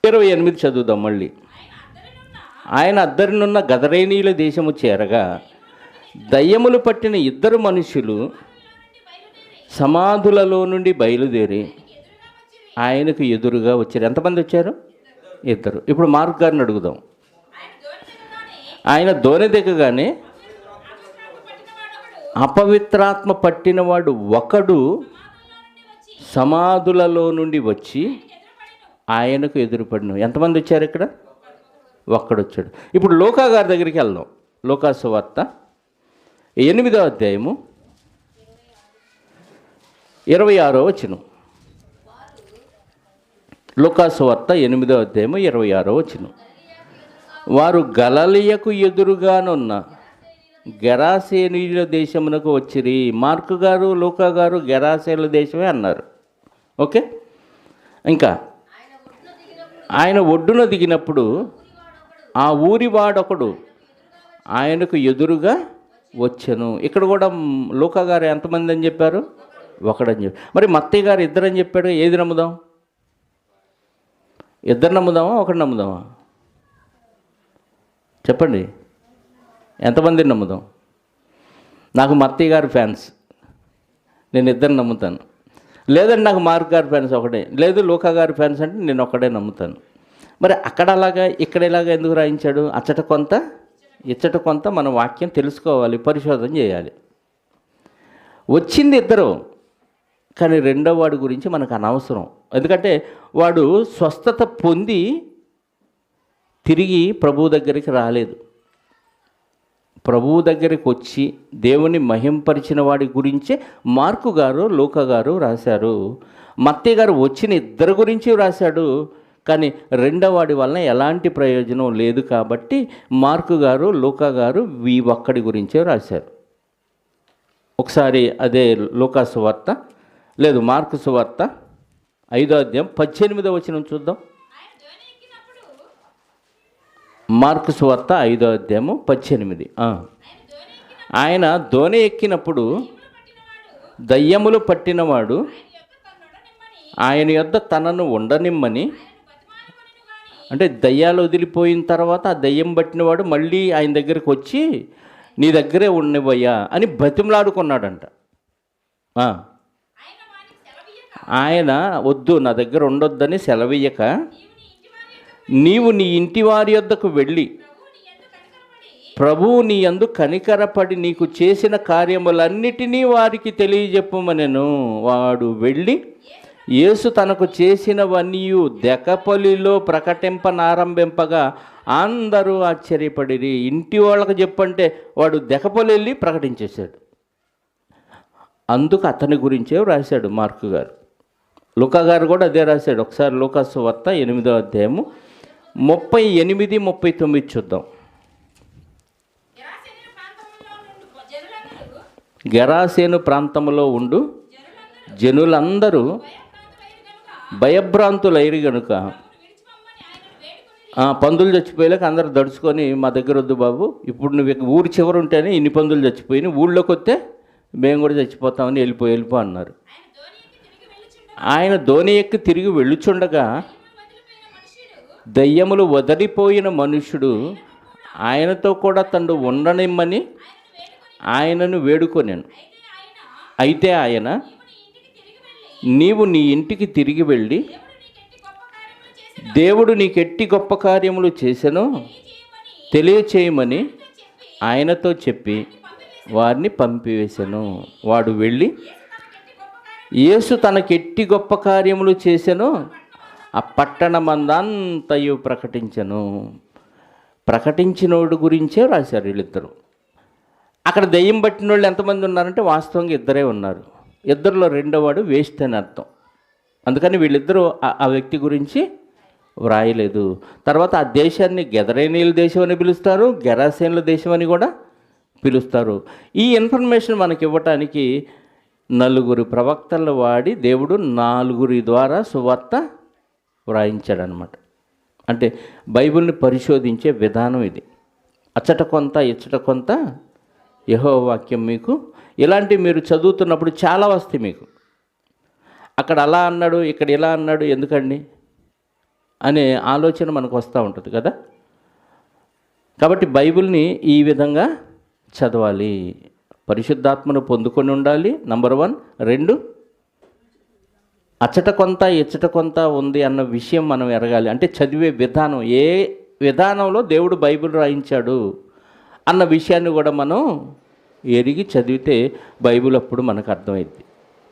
28 చదువుదాం మళ్ళీ. ఆయన అద్దరినున్న గదరేనీయుల దేశము చేరగా దయ్యములు పట్టిన ఇద్దరు మనుషులు సమాధులలో నుండి బయలుదేరి ఆయనకు ఎదురుగా వచ్చారు. ఎంతమంది వచ్చారు? ఇద్దరు. ఇప్పుడు మార్క్ గారిని అడుగుదాం. ఆయన దోణి దిగగానే అపవిత్రాత్మ పట్టినవాడు ఒకడు సమాధులలో నుండి వచ్చి ఆయనకు ఎదురుపడిన. ఎంతమంది వచ్చారు ఇక్కడ? ఒక్కడు వచ్చాడు. ఇప్పుడు లోకా గారి దగ్గరికి వెళ్దాం. లోకా సువార్త 8వ అధ్యాయము 26వ వచనం. లోకా సువార్త 8వ అధ్యాయము 26వ వచనం. వారు గలిలయకు ఎదురుగానున్న గెరాసేనీయుల దేశమునకు వచ్చిరి. మార్కు గారు, లూకా గారు గెరాసేనుల దేశమే అన్నారు. ఓకే. ఇంకా ఆయన ఒడ్డున దిగినప్పుడు ఆ ఊరి వాడొకడు ఆయనకు ఎదురుగా వచ్చెను. ఇక్కడ కూడా లూకా గారు ఎంతమంది అని చెప్పారు? ఒకడని చెప్పారు. మరి మత్తయి గారు ఇద్దరని చెప్పాడు. ఏది నమ్ముదాం? ఇద్దరు నమ్ముదామా, ఒకటి నమ్ముదామా? చెప్పండి, ఎంతమందిని నమ్ముదాం? నాకు మత్తయి గారు ఫ్యాన్స్, నేను ఇద్దరిని నమ్ముతాను. లేదండి నాకు మార్క్ గారి ఫ్యాన్స్ ఒకటే, లేదు లూకా గారి ఫ్యాన్స్ అంటే నేను ఒక్కడే నమ్ముతాను. మరి అక్కడ అలాగా ఇక్కడ ఇలాగా ఎందుకు రాయించాడు? అచ్చట కొంత ఇచ్చట కొంత మన వాక్యం తెలుసుకోవాలి, పరిశోధన చేయాలి. వచ్చింది ఇద్దరు, కానీ రెండో వాడి గురించి మనకు అనవసరం. ఎందుకంటే వాడు స్వస్థత పొంది తిరిగి ప్రభువు దగ్గరికి రాలేదు. ప్రభువు దగ్గరికి వచ్చి దేవుని మహింపరిచిన వాడి గురించే మార్కు గారు, లూకా గారు రాశారు. మత్తయి గారు వచ్చిన ఇద్దరు గురించి రాశాడు, కానీ రెండవ వాడి వలన ఎలాంటి ప్రయోజనం లేదు కాబట్టి మార్కు గారు, లూకా గారు ఈ ఒక్కడి గురించే రాశారు. ఒకసారి అదే లూకా సువార్త, లేదు మార్కు సువార్త 5వ అధ్యాయం 18వ వచనం చూద్దాం. మార్కు సువార్త 5వ అధ్యాయము 18. ఆయన దోణి ఎక్కినప్పుడు దయ్యములు పట్టినవాడు ఆయన యొద్ద తనను ఉండనిమ్మని, అంటే దయ్యాలు వదిలిపోయిన తర్వాత ఆ దయ్యం పట్టినవాడు మళ్ళీ ఆయన దగ్గరికి వచ్చి నీ దగ్గరే ఉండవయ్యా అని బతిమలాడుకున్నాడంట. ఆయన వద్దు, నా దగ్గర ఉండొద్దని సెలవీయక నీవు నీ ఇంటి వారి యొద్దకు వెళ్ళి ప్రభువు నీ యందు కనికరపడి నీకు చేసిన కార్యములన్నిటినీ వారికి తెలియజెప్పమనెను. వాడు వెళ్ళి యేసు తనకు చేసినవన్నీ దెకపొలిలో ప్రకటింపనారంభింపగా అందరూ ఆశ్చర్యపడిరి. ఇంటి వాళ్ళకు చెప్పంటే వాడు దెకపొలి వెళ్ళి ప్రకటించేశాడు. అందుకు అతని గురించే రాశాడు మార్కు గారు. లూకా గారు కూడా అదే రాశాడు. ఒకసారి లూకా సువార్త 8వ అధ్యాయము 38, 39 చూద్దాం. గెరాసేను ప్రాంతంలో ఉండు జనులందరూ భయభ్రాంతులైరు గనుక పందులు చచ్చిపోయేలాక అందరూ దడుచుకొని మా దగ్గర వద్దు బాబు, ఇప్పుడు నువ్వు ఊరి చివరు ఉంటేనే ఇన్ని పందులు చచ్చిపోయినాయి, ఊళ్ళోకి వస్తే మేము కూడా చచ్చిపోతామని వెళ్ళిపో అన్నారు. ఆయన దోణి ఎక్కి తిరిగి వెళ్ళుచుండగా దయ్యములు వదిలిపోయిన మనుషుడు ఆయనతో కూడా తను ఉండనిమ్మని ఆయనను వేడుకొనెను. అయితే ఆయన, నీవు నీ ఇంటికి తిరిగి వెళ్ళి దేవుడు నీకెట్టి గొప్ప కార్యములు చేసెనో తెలియచేయమని ఆయనతో చెప్పి వారిని పంపివేశను. వాడు వెళ్ళి యేసు తనకెట్టి గొప్ప కార్యములు చేసెనో ఆ పట్టణమందంతయు ప్రకటించను. ప్రకటించినోడు గురించే రాశారు వీళ్ళిద్దరు. అక్కడ దెయ్యం పట్టిన వాళ్ళు ఎంతమంది ఉన్నారంటే వాస్తవంగా ఇద్దరే ఉన్నారు. ఇద్దరిలో రెండోవాడు వేస్ట్ అని అర్థం. అందుకని వీళ్ళిద్దరూ ఆ వ్యక్తి గురించి వ్రాయలేదు. తర్వాత ఆ దేశాన్ని గెదరేనీయుల దేశం అని పిలుస్తారు, గెరాసేనుల దేశం అని కూడా పిలుస్తారు. ఈ ఇన్ఫర్మేషన్ మనకి ఇవ్వటానికి 4 ప్రవక్తలు వాడి దేవుడు 4 ద్వారా సువార్త వ్రాయించాడనమాట. అంటే బైబిల్ని పరిశోధించే విధానం ఇది. అచ్చట కొంత ఇచ్చట కొంత యెహోవా వాక్యం మీకు ఇలాంటివి మీరు చదువుతున్నప్పుడు చాలా వస్తాయి మీకు. అక్కడ అలా అన్నాడు, ఇక్కడ ఇలా అన్నాడు, ఎందుకండి అనే ఆలోచన మనకు వస్తూ ఉంటుంది కదా. కాబట్టి బైబిల్ని ఈ విధంగా చదవాలి. పరిశుద్ధాత్మను పొందుకొని ఉండాలి, నంబర్ 1. 2, అచ్చట కొంత ఇచ్చట కొంత ఉంది అన్న విషయం మనం ఎరగాలి. అంటే చదివే విధానం, ఏ విధానంలో దేవుడు బైబిల్ రాయించాడు అన్న విషయాన్ని కూడా మనం ఎరిగి చదివితే బైబిల్ అప్పుడు మనకు అర్థమైంది.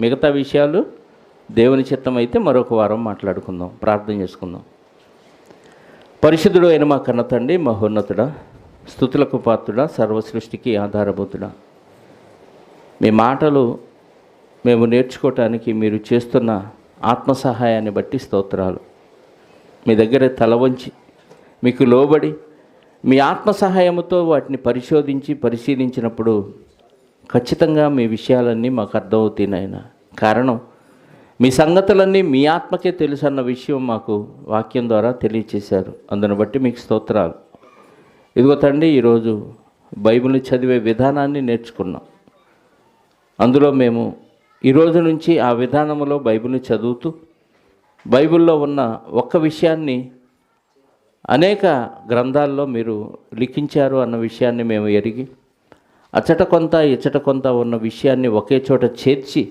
మిగతా విషయాలు దేవుని చిత్తం అయితే మరొక వారం మాట్లాడుకుందాం. ప్రార్థన చేసుకుందాం. పరిశుద్ధుడు అయిన మా కన్న తండ్రి, మహోన్నతుడా, స్తుతులకు పాత్రుడా, సర్వసృష్టికి ఆధారభూతుడా, మీ మాటలు మేము నేర్చుకోవటానికి మీరు చేస్తున్న ఆత్మ సహాయాన్ని బట్టి స్తోత్రాలు. మీ దగ్గర తల వంచి మీకు లోబడి మీ ఆత్మ సహాయంతో వాటిని పరిశీలించినప్పుడు ఖచ్చితంగా మీ విషయాలన్నీ మాకు అర్థమవుతాయి నాయన. కారణం మీ సంగతులన్నీ మీ ఆత్మకే తెలుసు అన్న విషయం మాకు వాక్యం ద్వారా తెలియచేశారు. అందును బట్టి మీకు స్తోత్రాలు. ఇదిగో తండ్రి, ఈరోజు బైబిల్ని చదివే విధానాన్ని నేర్చుకున్నాం. అందులో మేము ఈరోజు నుంచి ఆ విధానంలో బైబిల్ని చదువుతూ బైబిల్లో ఉన్న ఒక్క విషయాన్ని అనేక గ్రంథాల్లో మీరు లిఖించారు అన్న విషయాన్ని మేము ఎరిగి అచ్చట కొంత ఇచ్చట కొంత ఉన్న విషయాన్ని ఒకే చోట చేర్చి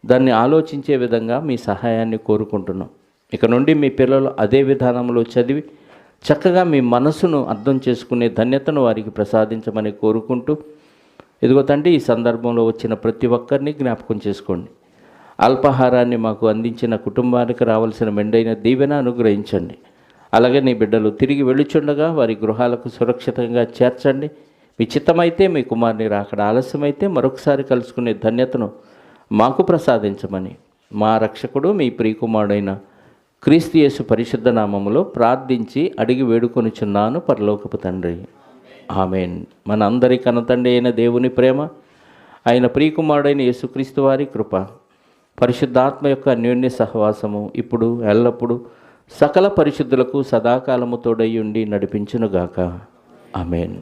దాన్ని ఆలోచించే విధంగా మీ సహాయాన్ని కోరుకుంటున్నాం. ఇక నుండి మీ పిల్లలు అదే విధానంలో చదివి చక్కగా మీ మనసును అర్థం చేసుకునే ధన్యతను వారికి ప్రసాదించమని కోరుకుంటూ, ఇదిగో తండ్రి, ఈ సందర్భంలో వచ్చిన ప్రతి ఒక్కరిని జ్ఞాపకం చేసుకోండి. అల్పాహారాన్ని మాకు అందించిన కుటుంబానికి రావాల్సిన మెండైన దీవెన అనుగ్రహించండి. అలాగే నీ బిడ్డలు తిరిగి వెళ్ళుచుండగా వారి గృహాలకు సురక్షితంగా చేర్చండి. మీ చిత్తమైతే మీ కుమారుని రాకడ ఆలస్యమైతే మరొకసారి కలుసుకునే ధన్యతను మాకు ప్రసాదించమని మా రక్షకుడు మీ ప్రియకుమారుడైన క్రీస్తు యేసు పరిశుద్ధ నామములో ప్రార్థించి అడిగి వేడుకొనుచున్నాను పరలోకపు తండ్రి. ఆమేన్. మన అందరి కనతండ్రి అయిన దేవుని ప్రేమ, ఆయన ప్రియకుమారుడైన యేసుక్రీస్తు వారి కృప, పరిశుద్ధాత్మ యొక్క అన్యోన్య సహవాసము ఇప్పుడు ఎల్లప్పుడూ సకల పరిశుద్ధులకు సదాకాలము తోడై ఉండి నడిపించునుగాక. ఆమేన్.